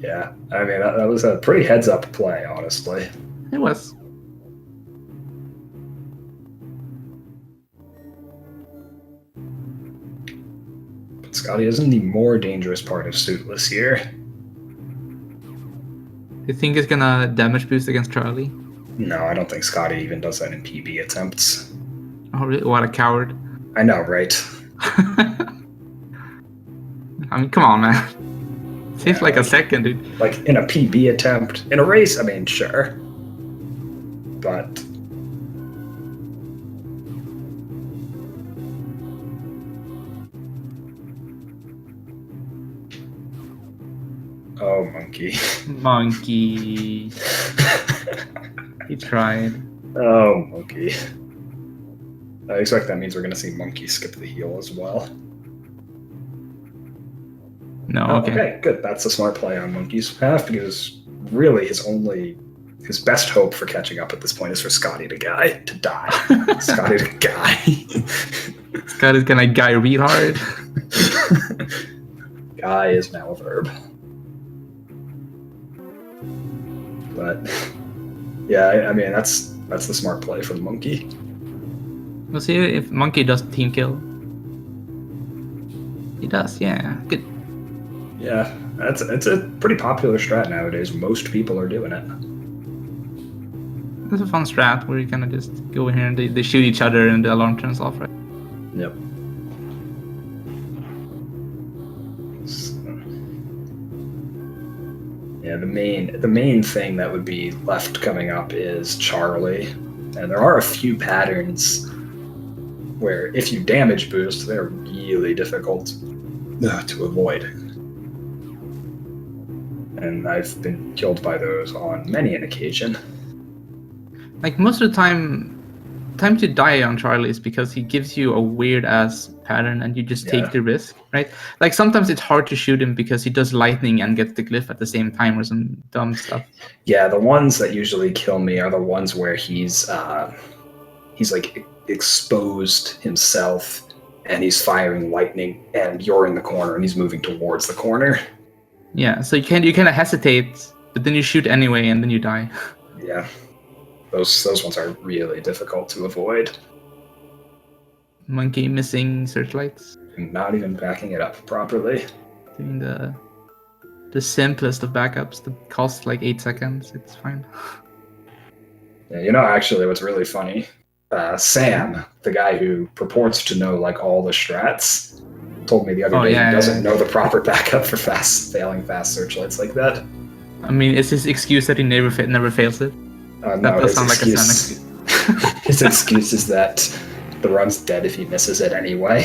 Yeah, I mean, that was a pretty heads-up play, honestly. It was. But Scotty is in the more dangerous part of Suitless here. Do you think it's gonna damage boost against Charlie? No, I don't think Scotty even does that in PB attempts. Oh, really? What a coward. I know, right? I mean, come on, man. Seems like a second, dude. Like, in a PB attempt. In a race, I mean, sure. But... Oh, Monkey. Monkey. He tried. Oh, Monkey. I expect that means we're going to see Monkey skip the heal as well. No, okay, good. That's a smart play on Monkey's behalf, because really his best hope for catching up at this point is for Scotty to die. Scotty to guy. Scotty's gonna guy real hard. Guy is now a verb. But yeah, I mean that's the smart play from Monkey. We'll see if Monkey does team kill. He does, yeah. Good. Yeah, it's a pretty popular strat nowadays. Most people are doing it. It's a fun strat where you kind of just go in here and they shoot each other and the alarm turns off, right? Yep. Yeah, the main thing that would be left coming up is Charlie, and there are a few patterns where if you damage boost, they're really difficult to avoid. And I've been killed by those on many an occasion. Like most of the time to die on Charlie is because he gives you a weird ass pattern and you just take the risk, right? Like sometimes it's hard to shoot him because he does lightning and gets the glyph at the same time or some dumb stuff. Yeah, the ones that usually kill me are the ones where he's like exposed himself and he's firing lightning and you're in the corner and he's moving towards the corner. Yeah, so you kind of hesitate, but then you shoot anyway and then you die. Yeah. Those ones are really difficult to avoid. Monkey missing searchlights. Not even backing it up properly. Doing the simplest of backups that costs like 8 seconds. It's fine. Yeah, actually what's really funny, Sam, the guy who purports to know like all the strats, told me the other day he doesn't know the proper backup for failing fast searchlights like that. I mean, is his excuse that he never fails it? That no, does sound like a Sam excuse. His excuse is that the run's dead if he misses it anyway.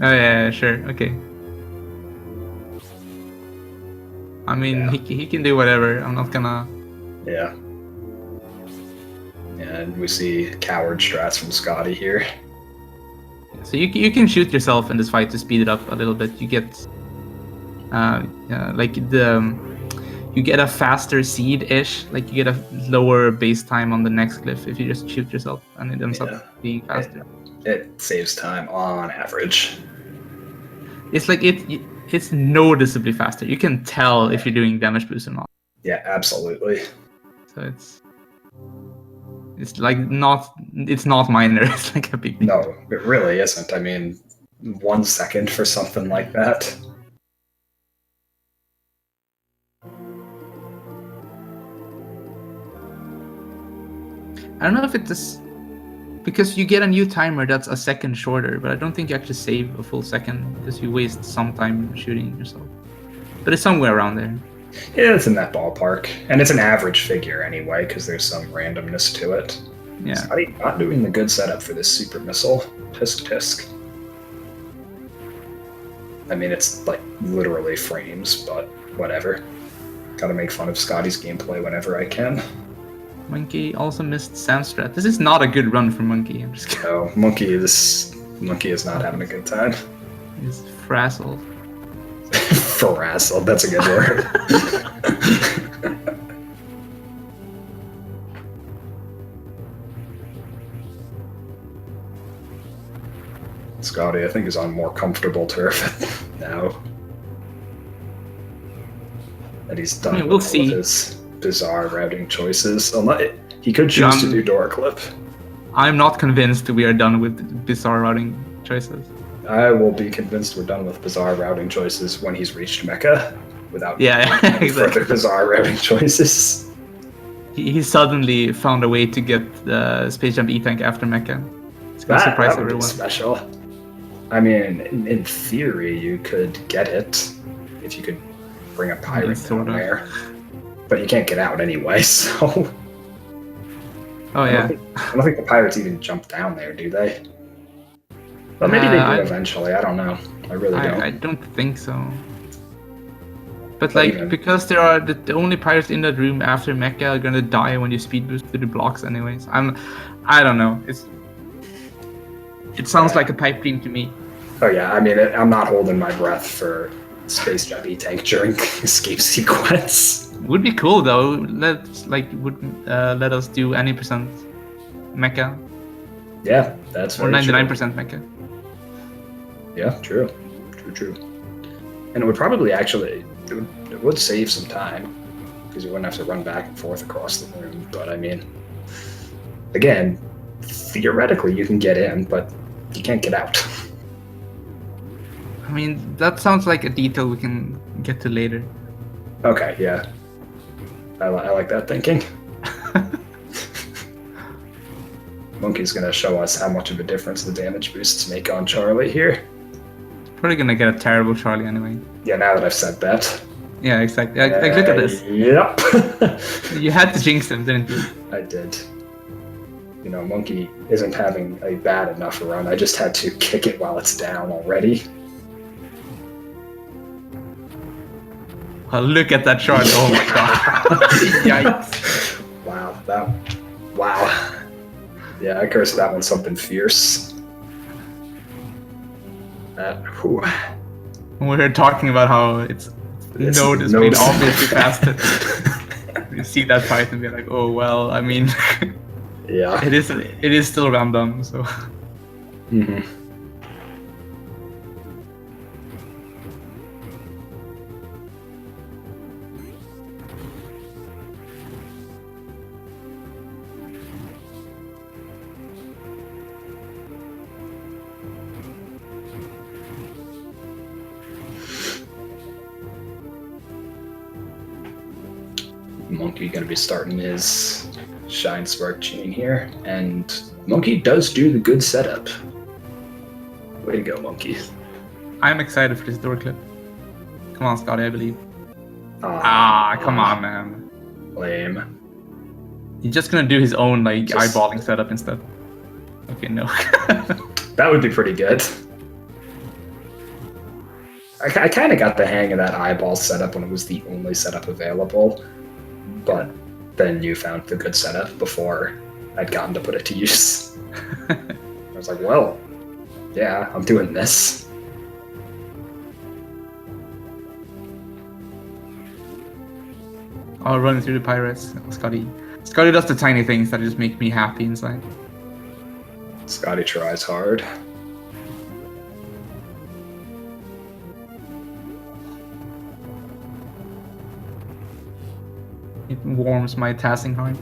Oh yeah, sure, okay. I mean, he can do whatever. I'm not gonna. Yeah. And we see coward strats from Scotty here. So you can shoot yourself in this fight to speed it up a little bit. You get you get a faster seed-ish, like you get a lower base time on the next glyph if you just shoot yourself, and it ends up being faster. It saves time on average. It's like it's noticeably faster. You can tell if you're doing damage boost or not. Yeah, absolutely. So it's like it's not minor. It's like a big deal. No, it really isn't. I mean, 1 second for something like that. I don't know if it's because you get a new timer that's a second shorter, but I don't think you actually save a full second because you waste some time shooting yourself. But it's somewhere around there. Yeah, it's in that ballpark. And it's an average figure anyway, because there's some randomness to it. Yeah. Scotty not doing the good setup for this super missile. Tisk tisk. I mean, it's like literally frames, but whatever. Gotta make fun of Scotty's gameplay whenever I can. Monkey also missed Sam's strat. This is not a good run for Monkey. I'm just kidding. No, Monkey is not having a good time. He's frazzled. Frazzled, that's a good word. Scotty, I think, is on more comfortable turf now. And he's done we'll with see. His bizarre routing choices. He could choose to do door clip. I'm not convinced we are done with bizarre routing choices. I will be convinced we're done with bizarre routing choices when he's reached Mecha, without exactly. further bizarre routing choices. He suddenly found a way to get the Space Jump E-Tank after Mecha. It's gonna surprise would everyone. Be special. I mean, in theory, you could get it if you could bring a pirate down there. But you can't get out anyway, so... Oh, yeah. I don't think the pirates even jump down there, do they? Well, maybe they do eventually. I don't know. I really don't. I don't think so. But like, because there are the only pirates in that room after Mecha are gonna die when you speed boost through the blocks anyways. I don't know. It sounds like a pipe dream to me. Oh yeah, I mean, I'm not holding my breath for Space Jump E-Tank during escape sequence. Would be cool though. Let us do any percent Mecha. Yeah, that's or 99% Mecha. Yeah, true. And it would probably actually it would save some time because you wouldn't have to run back and forth across the room. But I mean, again, theoretically you can get in, but you can't get out. I mean, that sounds like a detail we can get to later. Okay, yeah. I like that thinking. Monkey's gonna show us how much of a difference the damage boosts make on Charlie here. Probably gonna get a terrible Charlie anyway. Yeah, now that I've said that. Yeah, exactly. Like look at this. Yep. You had to jinx him, didn't you? I did. You know, Monkey isn't having a bad enough run. I just had to kick it while it's down already. Well, look at that shot. Oh my god. Yikes. Wow. Yeah, I cursed that one something fierce. Whew. We were talking about how it's noticed made obviously faster. You see that fight and be like, oh well, I mean, yeah, it is still random, so. Mm-hmm. Monkey gonna be starting his Shine Spark chain here, and Monkey does do the good setup. Way to go, Monkey. I'm excited for this door clip. Come on, Scotty, I believe. Come on, man. Lame. He's just gonna do his own like eyeballing setup instead. Okay, no. That would be pretty good. I kind of got the hang of that eyeball setup when it was the only setup available, but then you found the good setup before I'd gotten to put it to use. I was like, well, yeah, I'm doing this. I'll run through the pirates. Scotty does the tiny things that just make me happy inside. Scotty tries hard. It warms my tassing heart.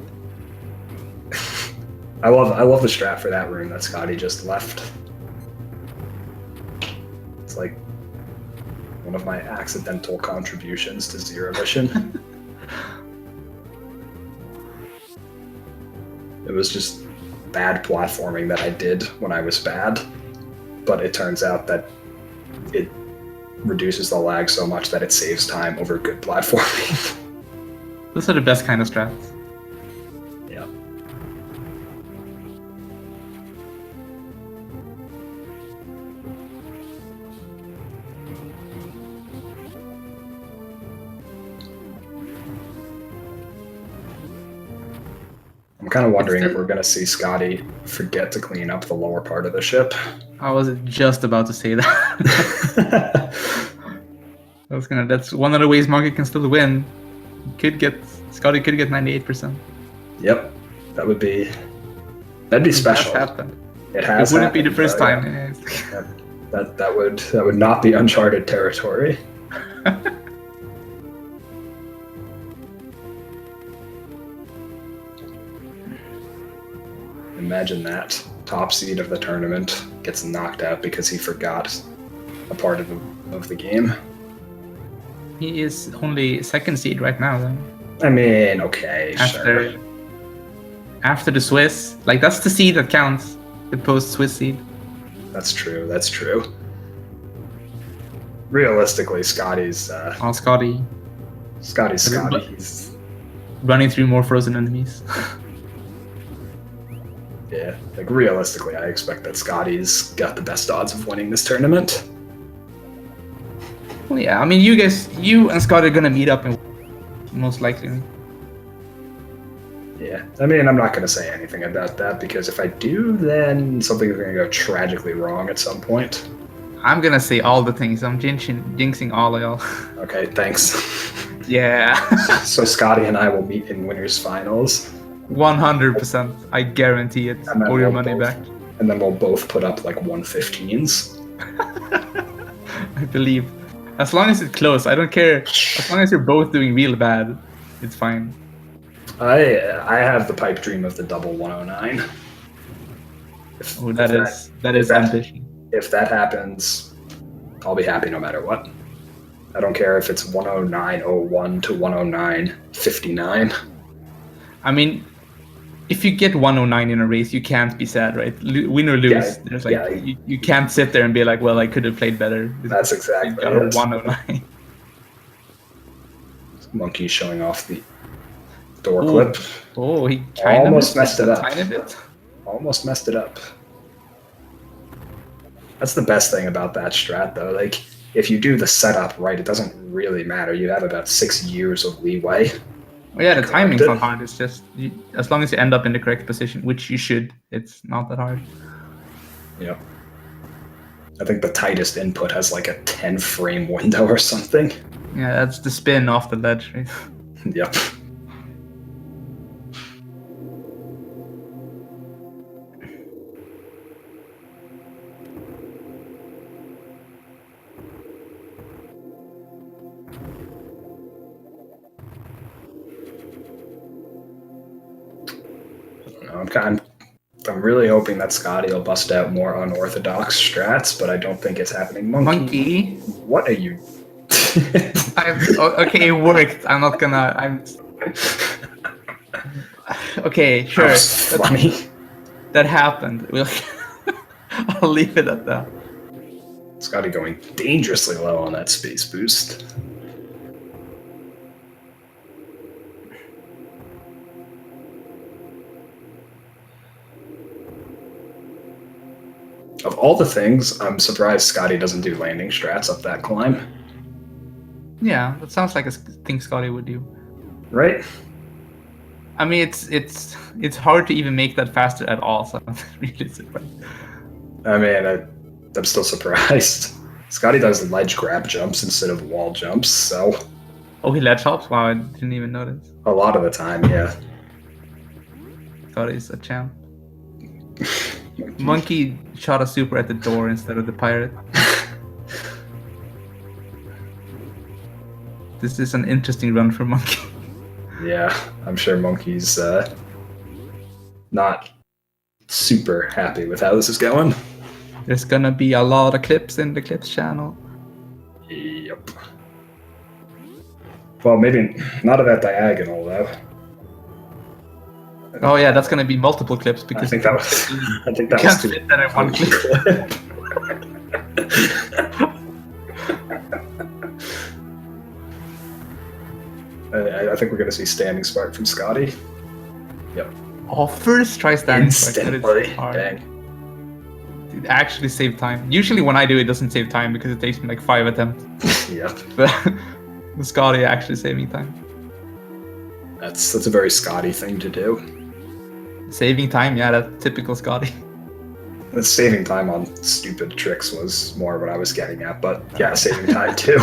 I love the strat for that rune that Scotty just left. It's like one of my accidental contributions to Zero Mission. It was just bad platforming that I did when I was bad, but it turns out that it reduces the lag so much that it saves time over good platforming. Those are the best kind of strats. Yeah. I'm kind of wondering if we're going to see Scotty forget to clean up the lower part of the ship. I was just about to say that. That's one of the ways Monkey can still win. Scotty could get 98%. Yep, that'd be special. That happened. It has. It wouldn't be the first time. Yeah. That would not be uncharted territory. Imagine that top seed of the tournament gets knocked out because he forgot a part of the game. He is only second seed right now, though. I mean, okay, sure. After the Swiss, like that's the seed that counts, the post-Swiss seed. That's true. Realistically, Scotty's. Scotty. He's running through more frozen enemies. Yeah, like realistically, I expect that Scotty's got the best odds of winning this tournament. Well, yeah, I mean, you and Scotty are gonna meet up, most likely. Yeah, I mean, I'm not gonna say anything about that because if I do, then something's gonna go tragically wrong at some point. I'm gonna say all the things. I'm jinxing all of y'all. Okay, thanks. Yeah. So Scotty and I will meet in winners finals. 100%. I guarantee it. Or your money back. And then we'll both put up like 115s. I believe. As long as it's close, I don't care. As long as you're both doing real bad, it's fine. I have the pipe dream of the double 109. That is ambition. If that happens, I'll be happy no matter what. I don't care if it's 109.01 to 109.59. I mean, if you get 109 in a race, you can't be sad, right? Win or lose, there's like you can't sit there and be like, well, I could have played better. That's exactly it. 109. Monkey showing off the door Ooh. clip. Oh, he kind of Almost messed it up. Tiny bit. Almost messed it up. That's the best thing about that strat, though. Like, if you do the setup right, it doesn't really matter. You have about 6 years of leeway. Well, yeah, the timing's not hard. It's just as long as you end up in the correct position, which you should. It's not that hard. Yep. I think the tightest input has like a 10-frame window or something. Yeah, that's the spin off the ledge. Right? Yep. I'm really hoping that Scotty will bust out more unorthodox strats, but I don't think it's happening. Monkey? What are you? Okay, it worked. I'm not gonna. I'm. Okay, sure. That was funny. That happened. I'll leave it at that. Scotty going dangerously low on that space boost. Of all the things, I'm surprised Scotty doesn't do landing strats up that climb. Yeah, that sounds like a thing Scotty would do. Right? I mean, it's hard to even make that faster at all, so I'm really surprised. I mean, I'm still surprised. Scotty does ledge grab jumps instead of wall jumps, so... Oh, he ledge hops? Wow, I didn't even notice. A lot of the time, yeah. Scotty's a champ. Monkey shot a super at the door instead of the pirate. This is an interesting run for Monkey. Yeah, I'm sure Monkey's not super happy with how this is going. There's gonna be a lot of clips in the clips channel. Yep. Well, maybe not at that diagonal, though. Oh yeah, that's gonna be multiple clips because I think that was too fit that in one clip. I think we're gonna see standing spark from Scotty. Yep. Oh, first try standing spark. Instantly. Dang. It actually saved time. Usually when I do it doesn't save time because it takes me like 5 attempts. Yep. But Scotty actually saved me time. That's a very Scotty thing to do. Saving time, yeah, that's typical Scotty. The saving time on stupid tricks was more what I was getting at, but yeah, saving time too.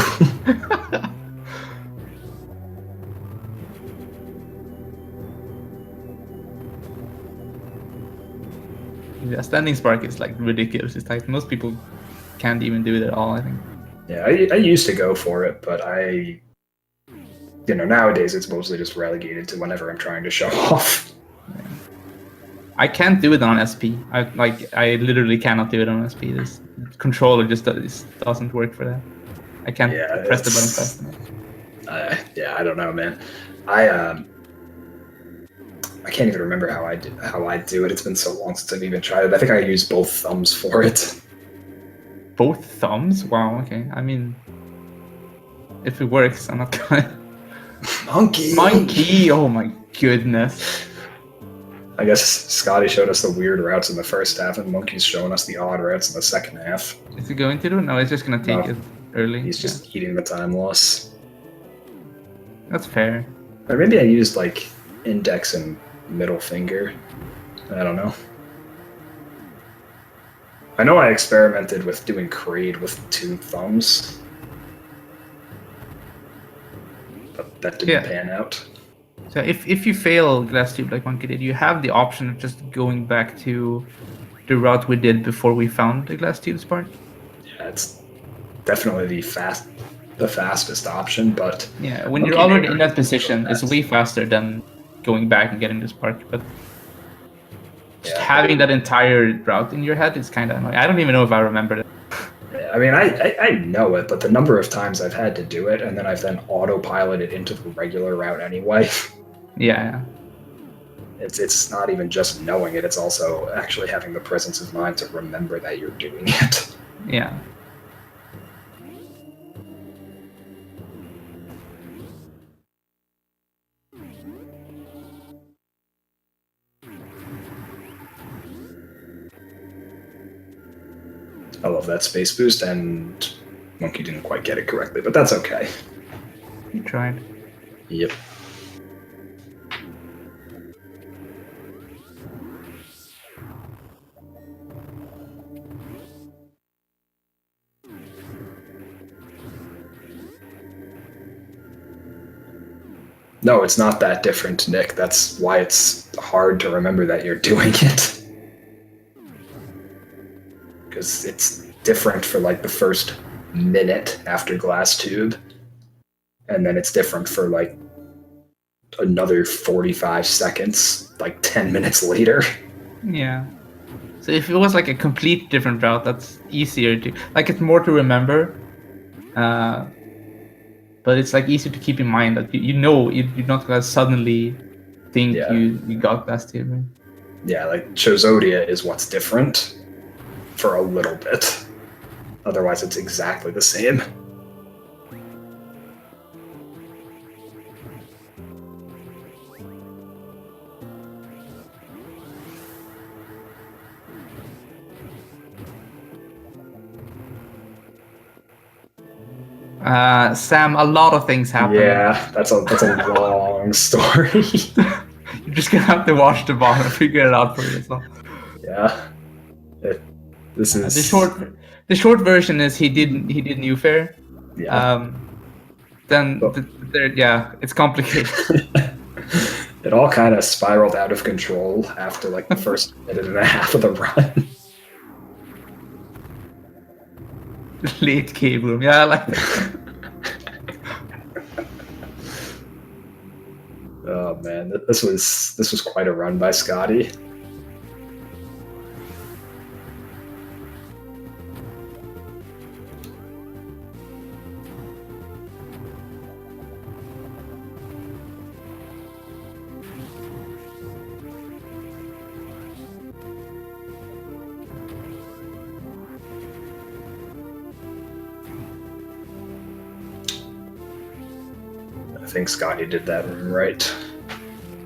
Yeah, standing spark is like ridiculous. It's like most people can't even do it at all, I think. Yeah, I used to go for it, but nowadays it's mostly just relegated to whenever I'm trying to show off. Yeah. I can't do it on SP. I literally cannot do it on SP. This controller just doesn't work for that. I can't press the button fast enough. Yeah, I don't know, man. I can't even remember how I do it. It's been so long since I've even tried it. I think I use both thumbs for it. Both thumbs? Wow, okay. I mean, if it works, I'm not gonna... Monkey! Oh my goodness. I guess Scotty showed us the weird routes in the first half, and Monkey's showing us the odd routes in the second half. Is he going to do it? No, he's just gonna take it early. He's just eating the time loss. That's fair. Or maybe I used, like, index and middle finger. I don't know. I know I experimented with doing Creed with 2 thumbs. But that didn't pan out. So if you fail glass tube like Monkey did, you have the option of just going back to the route we did before we found the glass tube spark. Yeah, it's definitely the fastest option, but... Yeah, when you're already in that position, it's way faster than going back and getting the spark, but just having that entire route in your head is kind of annoying. I don't even know if I remember it. I mean, I know it, but the number of times I've had to do it, and then I've then autopiloted into the regular route anyway. Yeah. It's not even just knowing it, it's also actually having the presence of mind to remember that you're doing it. Yeah. I love that space boost, and Monkey didn't quite get it correctly, but that's okay. You tried. Yep. No, it's not that different, Nick. That's why it's hard to remember that you're doing it. Because it's different for like the first minute after glass tube, and then it's different for like another 45 seconds, like 10 minutes later. Yeah. So if it was like a complete different route, that's easier to like. It's more to remember. But it's like easier to keep in mind that you're not gonna suddenly think you got glass tube. Right? Yeah, like Chozodia is what's different for a little bit. Otherwise, it's exactly the same. Sam, a lot of things happen. Yeah, that's a long story. You're just gonna have to watch the bomb and figure it out for yourself. Yeah. This is the short version is he did New Fair. Yeah. It's complicated. It all kind of spiraled out of control after like the first minute and a half of the run. Late cave room, yeah, I like that. Oh man, this was quite a run by Scotty. I think Scotty did that room right.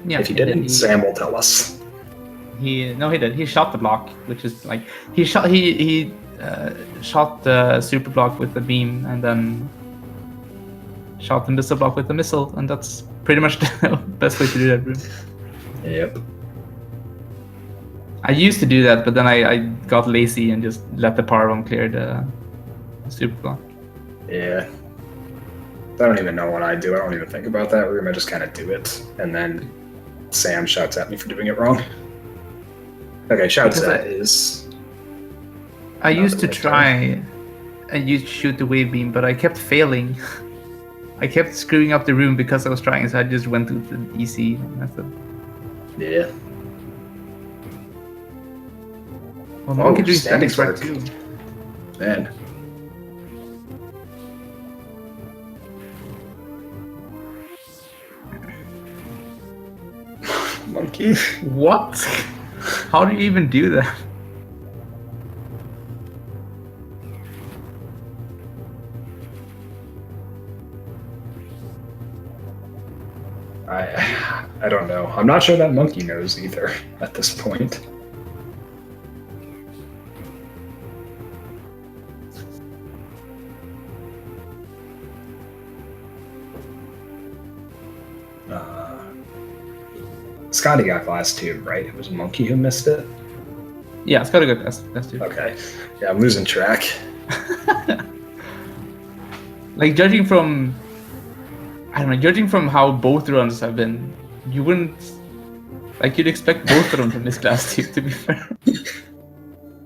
Yeah, if he didn't, Sam will tell us. He did. He shot the block, which is like he shot the super block with the beam, and then shot the missile block with the missile, and that's pretty much the best way to do that room. Yep. I used to do that, but then I got lazy and just let the power bomb clear the super block. Yeah. I don't even know what I do. I don't even think about that room. I just kind of do it, and then Sam shouts at me for doing it wrong. Okay, shouts at is... I used to try and shoot the wave beam, but I kept failing. I kept screwing up the room because I was trying, so I just went to the easy method. Yeah. Well, Monkey doing standing strike too. Man. Monkey? What? How do you even do that? I don't know. I'm not sure that Monkey knows either at this point. Scotty got glass tube, right? It was Monkey who missed it? Yeah, Scotty got glass tube. Okay. Yeah, I'm losing track. Like, judging from how both runs have been, you wouldn't... Like, you'd expect both of them to miss glass tube, to be fair.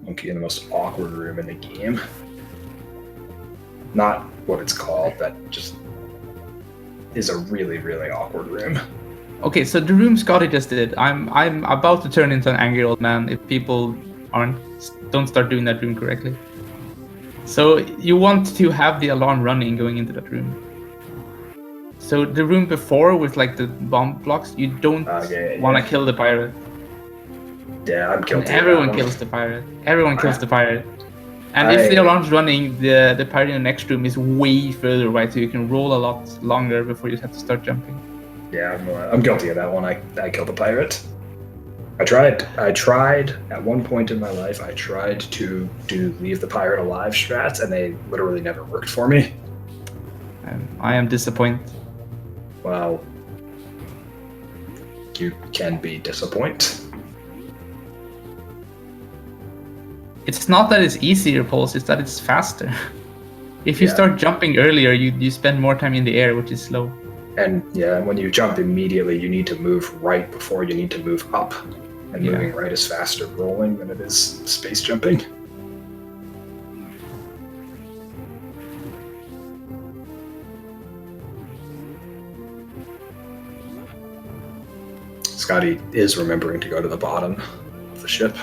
Monkey in the most awkward room in the game. Not what it's called, that just is a really, really awkward room. Okay, so the room Scotty just did, I'm about to turn into an angry old man if people don't start doing that room correctly. So you want to have the alarm running going into that room. So the room before with like the bomb blocks, you don't want to kill the pirate. Yeah, I'm guilty. And everyone kills the pirate. Everyone kills the pirate. And if the alarm's running, the pirate in the next room is way further away, so you can roll a lot longer before you have to start jumping. Yeah, I'm guilty of that one. I killed the pirate. I tried at one point in my life. I tried to do leave the pirate alive strats, and they literally never worked for me. I am disappointed. Well, you can be disappointed. It's not that it's easier, Pulse, it's that it's faster. If you start jumping earlier, you spend more time in the air, which is slow. And yeah, when you jump immediately, you need to move right before you need to move up. And moving right is faster rolling than it is space jumping. Scotty is remembering to go to the bottom of the ship.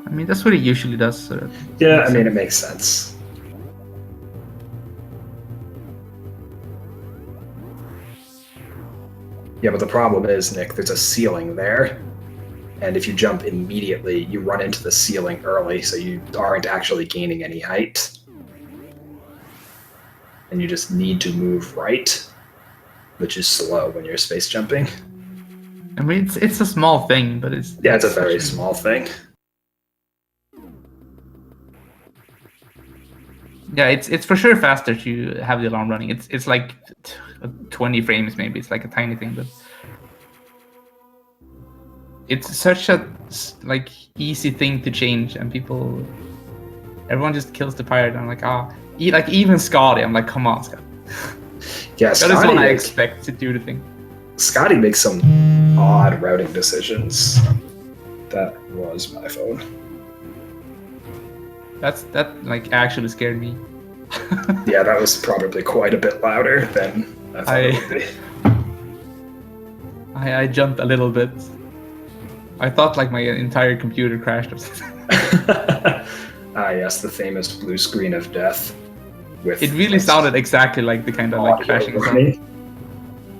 I mean, that's what he usually does. So yeah, I mean, it makes sense. Yeah, but the problem is, Nick, there's a ceiling there. And if you jump immediately, you run into the ceiling early, so you aren't actually gaining any height. And you just need to move right, which is slow when you're space jumping. I mean, it's a small thing, but it's... Yeah, it's a very small thing. Yeah, it's for sure faster to have the alarm running. It's like 20 frames maybe. It's like a tiny thing, but it's such a like easy thing to change, and everyone just kills the pirate. And I'm like, like even Scotty. I'm like, come on, Scott. Yeah, That is what I expect to do the thing. Scotty makes some odd routing decisions. That was my phone. That like actually scared me. Yeah, that was probably quite a bit louder than I thought it would be. I jumped a little bit. I thought like my entire computer crashed or something. Yes, the famous blue screen of death. With it really sounded exactly like the kind of like crashing sound.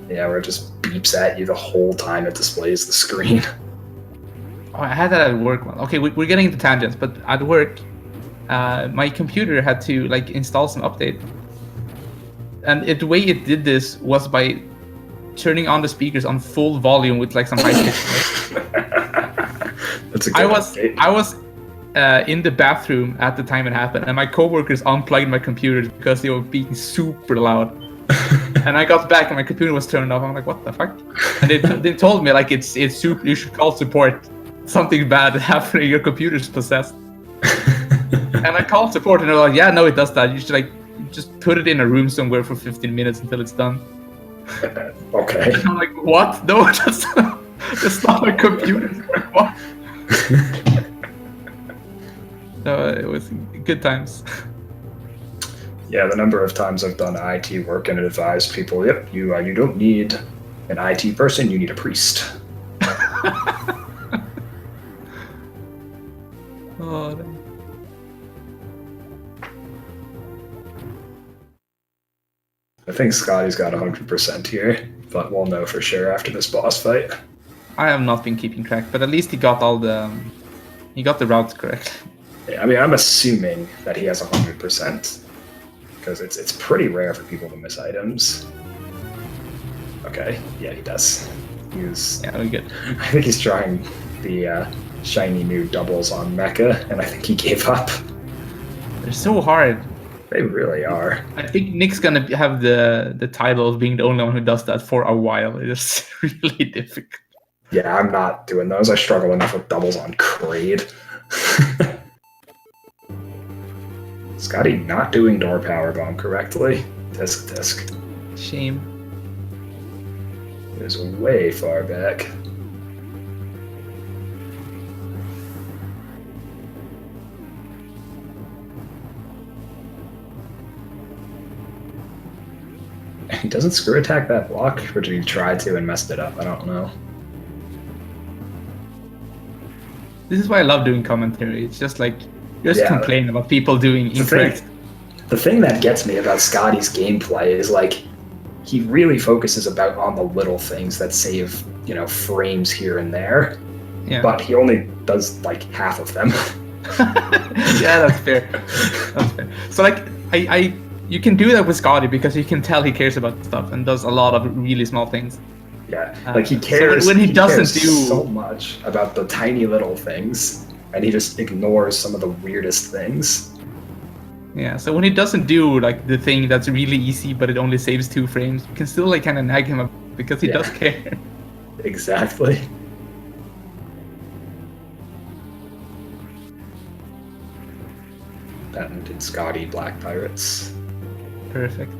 Yeah, where it just beeps at you the whole time it displays the screen. Oh, I had that at work. Okay, we're getting into tangents, but at work, my computer had to like install some update, and the way it did this was by turning on the speakers on full volume with like some high pitch. That's a good update. I was in the bathroom at the time it happened, and my coworkers unplugged my computers because they were being super loud. And I got back and my computer was turned off. I'm like, what the fuck? And they told me like it's super. You should call support. Something bad happened. Your computer's possessed. And I called support, and they're like, yeah, no, it does that. You should like just put it in a room somewhere for 15 minutes until it's done. Okay. And I'm like, what? No, that's not a computer. What? So it was good times. Yeah, the number of times I've done IT work and advised people, yep, you don't need an IT person, you need a priest. Oh, no. I think Scotty's got 100% here, but we'll know for sure after this boss fight. I have not been keeping track, but at least he got the routes correct. Yeah, I mean, I'm assuming that he has 100%, because it's pretty rare for people to miss items. Okay, yeah, he does. Yeah, we good. I think he's trying the shiny new doubles on Mecha, and I think he gave up. They're so hard. They really are. I think Nick's gonna have the title of being the only one who does that for a while. It's really difficult. Yeah, I'm not doing those. I struggle enough with doubles on Kraid. Scotty not doing door power bomb correctly. Disc. Shame. It was way far back. Doesn't screw attack that block, or did he try to and messed it up? I don't know. This is why I love doing commentary. It's just like just complain about people doing incorrect. The thing that gets me about Scotty's gameplay is like he really focuses on the little things that save, frames here and there. Yeah. But he only does like half of them. Yeah, that's fair. That's fair. So like you can do that with Scotty because you can tell he cares about stuff and does a lot of really small things. Yeah, like he cares. So when he doesn't cares do so much about the tiny little things, and he just ignores some of the weirdest things. Yeah, so when he doesn't do like the thing that's really easy, but it only saves 2 frames, you can still like kind of nag him up because he does care. Exactly. Patented Scotty Black Pirates. Perfect.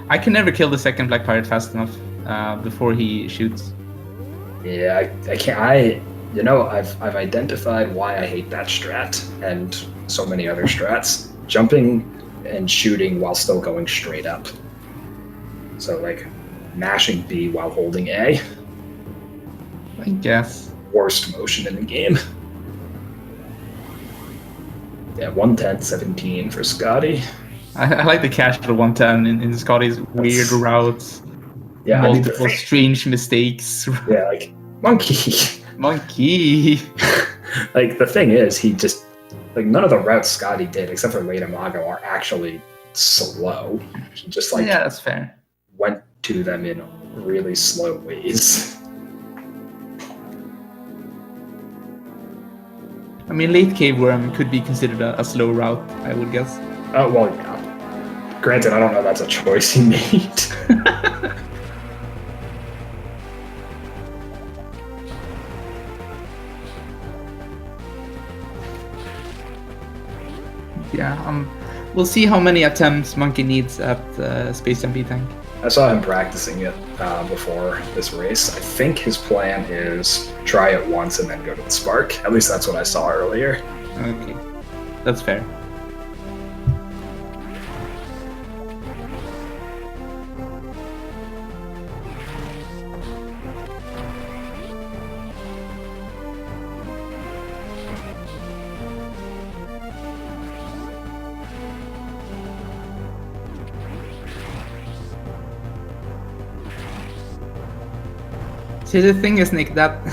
I can never kill the second Black Pirate fast enough before he shoots. Yeah, I can't. I've identified why I hate that strat and so many other strats. Jumping and shooting while still going straight up. So like mashing B while holding A. I guess. Worst motion in the game. Yeah, 110-17 for Scotty. I like the cash for 110 in Scotty's weird routes. Yeah, multiple strange mistakes. Yeah, like Monkey. Like the thing is, he just like none of the routes Scotty did, except for Late Imago, are actually slow. He just like that's fair. Went to them in really slow ways. I mean, Late Cave Worm could be considered a slow route, I would guess. Oh well, yeah. Granted, I don't know that's a choice he made. Yeah, we'll see how many attempts Monkey needs at SpaceMB tank. I saw him practicing it before this race. I think his plan is try it once and then go to the Spark. At least that's what I saw earlier. Okay, that's fair. See, the thing is, Nick, that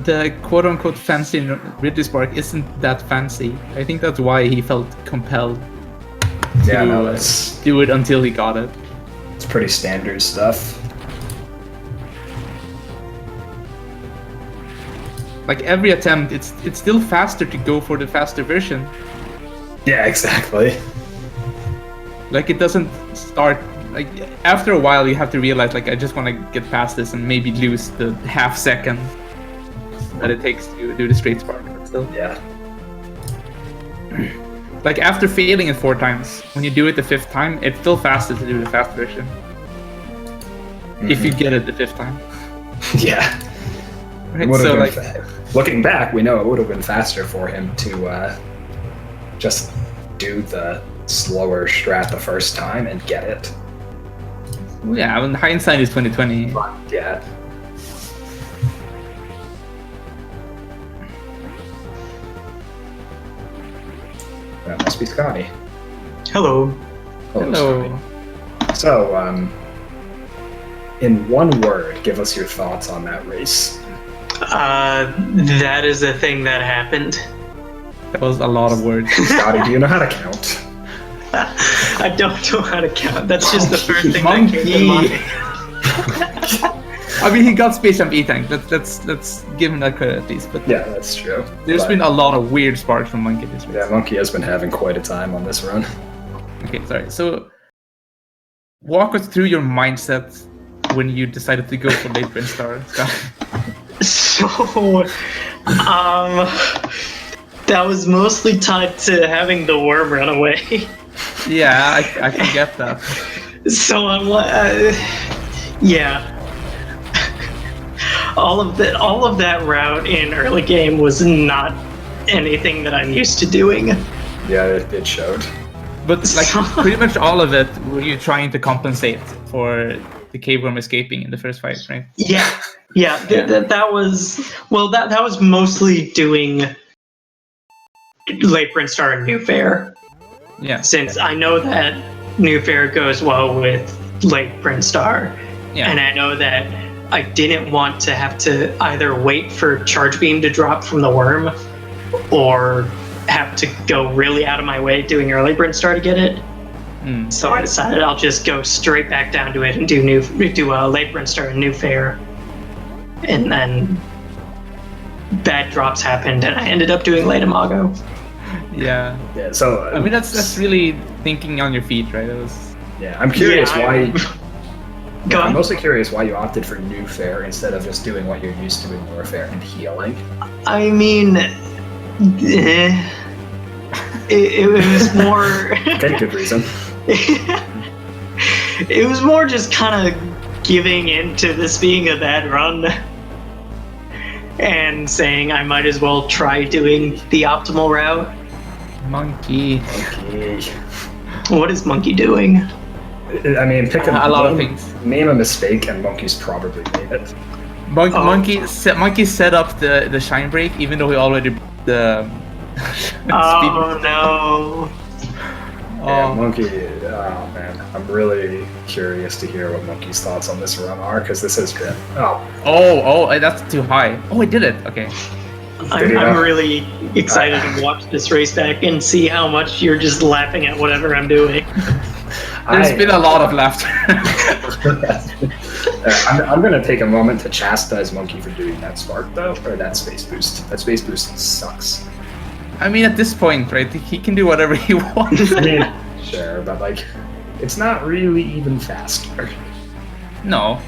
the quote-unquote fancy Ridley Spark isn't that fancy. I think that's why he felt compelled to do it until he got it. It's pretty standard stuff. Like every attempt, it's still faster to go for the faster version. Yeah, exactly. Like it doesn't start. Like after a while, you have to realize, like, I just want to get past this and maybe lose the half second that it takes to do the straight spark. But still, yeah. Like after failing it 4 times, when you do it the 5th time, it's still faster to do the fast version. If you get it the 5th time. Yeah. Right. So like, looking back, we know it would have been faster for him to just do the slower strat the first time and get it. Yeah, when hindsight is 2020. Yeah. That must be Scotty. Hello. Hello. Scotty. So, in one word, give us your thoughts on that race. That is a thing that happened. That was a lot of words. Scotty, do you know how to count? I don't know how to count. That's just the first thing that came to mind. I mean, he got SpaceMB tank. Let's give him that credit at least. But yeah, that's true. There's been a lot of weird sparks from Monkey this race. Yeah, Monkey has been having quite a time on this run. Okay, sorry. So, walk us through your mindset when you decided to go for late Brinstar, Scott. So, that was mostly tied to having the worm run away. Yeah, I can get that. So I'm like, yeah. All of that route in early game was not anything that I'm used to doing. Yeah, it showed. But like pretty much all of it, were you trying to compensate for the cave worm escaping in the first fight, right? Yeah. That was mostly doing late Brinstar and New Fair. Yeah. Since I know that New Fair goes well with late Brinstar, and I know that I didn't want to have to either wait for Charge Beam to drop from the worm, or have to go really out of my way doing early Brinstar to get it. So I decided I'll just go straight back down to it and do late Brinstar and new fair, and then bad drops happened, and I ended up doing late Imago. Yeah. Yeah. So I mean, that's really thinking on your feet, right? I'm curious why. I'm On. mostly curious why you opted for new fair instead of just doing what you're used to in warfare and healing. I mean, it was more. Okay, good reason. It was more just kind of giving into this being a bad run and saying I might as well try doing the optimal route. Monkey. Okay. What is Monkey doing? I mean, pick a lot of things. Name a mistake, and Monkey's probably made it. Monkey set up the shine break, even though he already the. Oh no! Yeah, Monkey. Oh man, I'm really curious to hear what Monkey's thoughts on this run are, because this has been. Oh, that's too high. Oh, I did it. Okay. I'm really excited to watch this race back and see how much you're just laughing at whatever I'm doing. There's been a lot of laughter. I'm going to take a moment to chastise Monkey for doing that spark, though, or that space boost. That space boost sucks. I mean, at this point, right, he can do whatever he wants. I mean, sure, but like, it's not really even faster. No.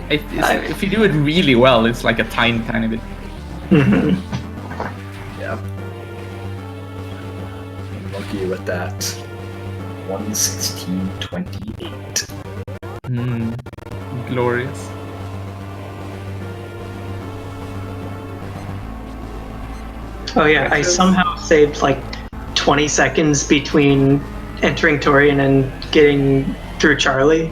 If you do it really well, it's like a tiny bit. Yeah. Monkey with that 1:16.28. Glorious. Oh yeah, I somehow saved like 20 seconds between entering Torian and getting through Charlie.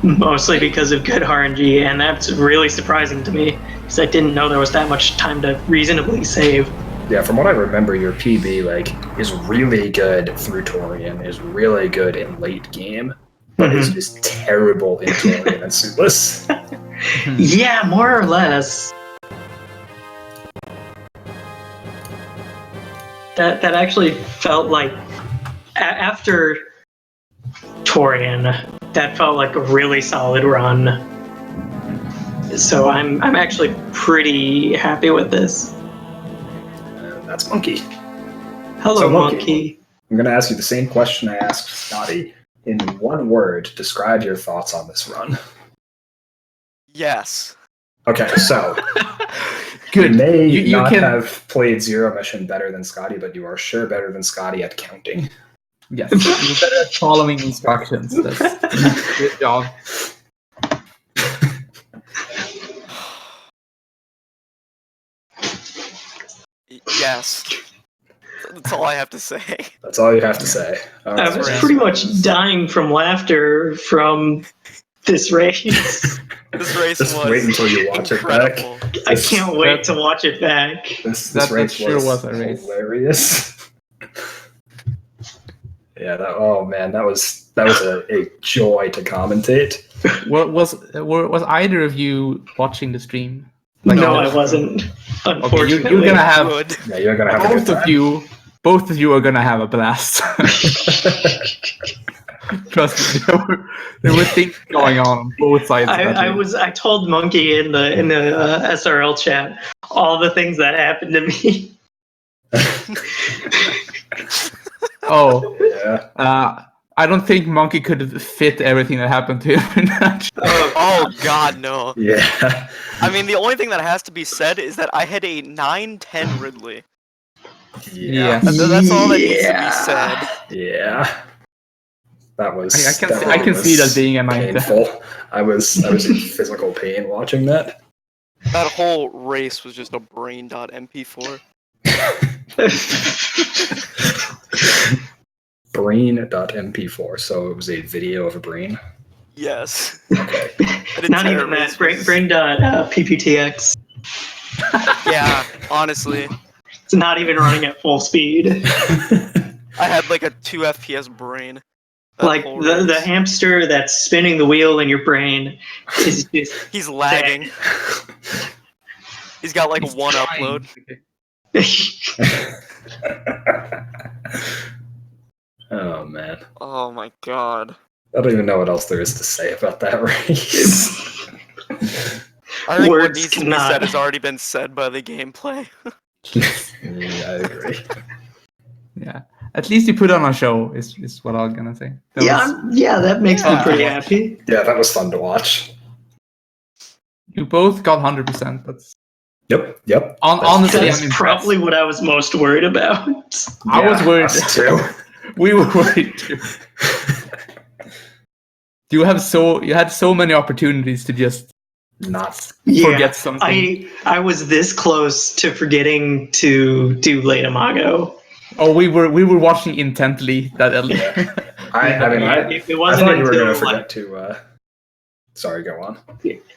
Mostly because of good RNG, and that's really surprising to me, because I didn't know there was that much time to reasonably save. Yeah, from what I remember, your PB is really good through Torian, is really good in late game, but is just terrible in Torian and Suitless. Yeah, more or less. That actually felt like after Torian, that felt like a really solid run. So I'm actually pretty happy with this. That's Monkey. Hello, So, Monkey. I'm going to ask you the same question I asked Scotty. In one word, describe your thoughts on this run. Yes. Okay, so Good. You may You not can have played Zero Mission better than Scotty, but you are sure better than Scotty at counting. Yes, you're better at following instructions. That's good job. Yes. That's all I have to say. That's all you have to say. All I right. was pretty much dying from laughter from this race. This race Just was wait until you watch incredible. it back. I can't wait to watch it back. This That race sure was a race. hilarious. Yeah, that was a joy to commentate. Was either of you watching the stream? No, I wasn't. Unfortunately, you're gonna have Good. Yeah, you're gonna have a good time. both of you are gonna have a blast. Trust me, there were things going on both sides. I told Monkey in the SRL chat all the things that happened to me. Oh, Yeah. I don't think Monkey could fit everything that happened to him in that. Oh God, no. Yeah. I mean, the only thing that has to be said is that I had a 9-10 Ridley. Yeah. And that's all that needs to be said. Yeah. That was. I can see that being a 9-10. painful. I was in physical pain watching that. That whole race was just a brain.mp4. Brain.mp4, so it was a video of a brain. Yes. Okay. Not even that. Brain.pptx. Yeah, honestly. It's not even running at full speed. I had like a 2 FPS brain. Like the hamster that's spinning the wheel in your brain is just. He's lagging. He's got like one upload. Oh man, Oh my god. I don't even know what else there is to say about that race. I think what Words needs to be cannot- said has already been said by the gameplay. Yeah, I agree. Yeah. At least you put on a show, is what I'm gonna say. That was- Yeah, that makes me Yeah. pretty happy. Yeah, that was fun to watch. You both got 100%. That's Yep. honestly, That's I'm impressed. probably what I was most worried about. I was worried. Us too. We were worried too. You had so many opportunities to just Not. forget something. I was this close to forgetting to do Late Imago. Oh, we were watching intently that. Yeah. I It wasn't thought you were until going to forget to. Sorry, go on.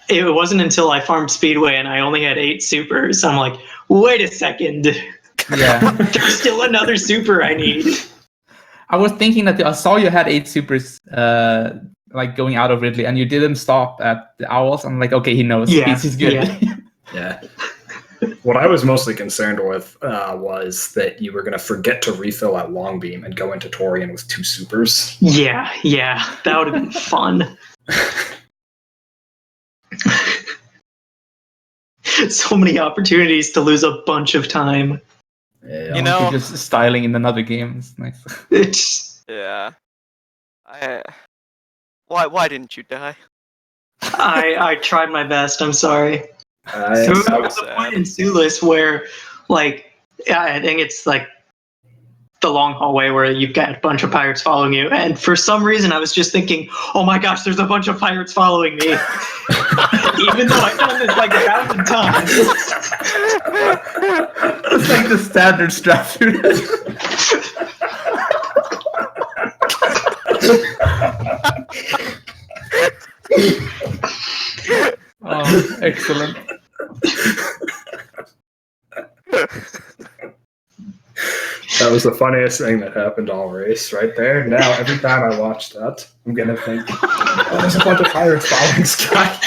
it wasn't until I farmed Speedway and I only had 8 supers. I'm like, wait a second, Yeah. there's still another super I need. I was thinking that I saw you had 8 supers, like going out of Ridley, and you didn't stop at the owls. I'm like, okay, he knows. Yeah, He's good. yeah. Yeah. What I was mostly concerned with was that you were going to forget to refill at Long Beam and go into Torian with 2 supers. Yeah, that would have been fun. So many opportunities to lose a bunch of time. Yeah. You know- just styling in another game. It's nice. It's, Yeah. Why didn't you die? I tried my best. I'm sorry. I There was- was a point in Sulis where, like, I think it's like the long hallway where you've got a bunch of pirates following you, and for some reason I was just thinking, oh my gosh, there's a bunch of pirates following me. Even though I've done this like 1,000 times. It's like the standard strategy. Oh, excellent. That was the funniest thing that happened all race right there. Now, every time I watch that, I'm going to think, oh, there's a bunch of pirates following Sky.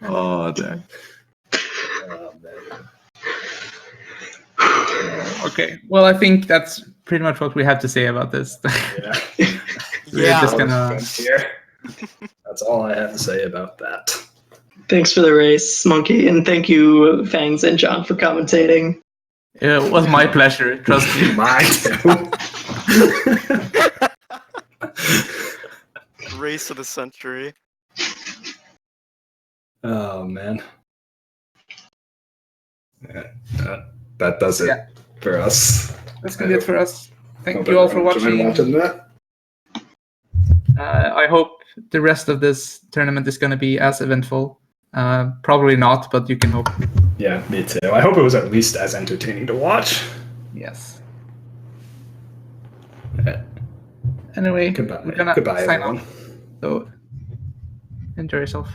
Oh, damn. Oh, man. Okay. Well, I think that's pretty much what we have to say about this. Yeah. We're Yeah. just That was gonna. frontier. That's all I have to say about that. Thanks for the race, Monkey, and thank you, Fangs and John, for commentating. It was my pleasure. Trust me. Mine too. Race of the century. Oh man. Yeah, that does it Yeah. for us. That's gonna be it for us. Thank Hope you all for everyone enjoyed watching. that. I hope the rest of this tournament is gonna be as eventful. Probably not, but you can hope. Yeah, me too. I hope it was at least as entertaining to watch. Yes. Yeah. Anyway, Goodbye. we're gonna Goodbye, sign everyone. off. So enjoy yourself.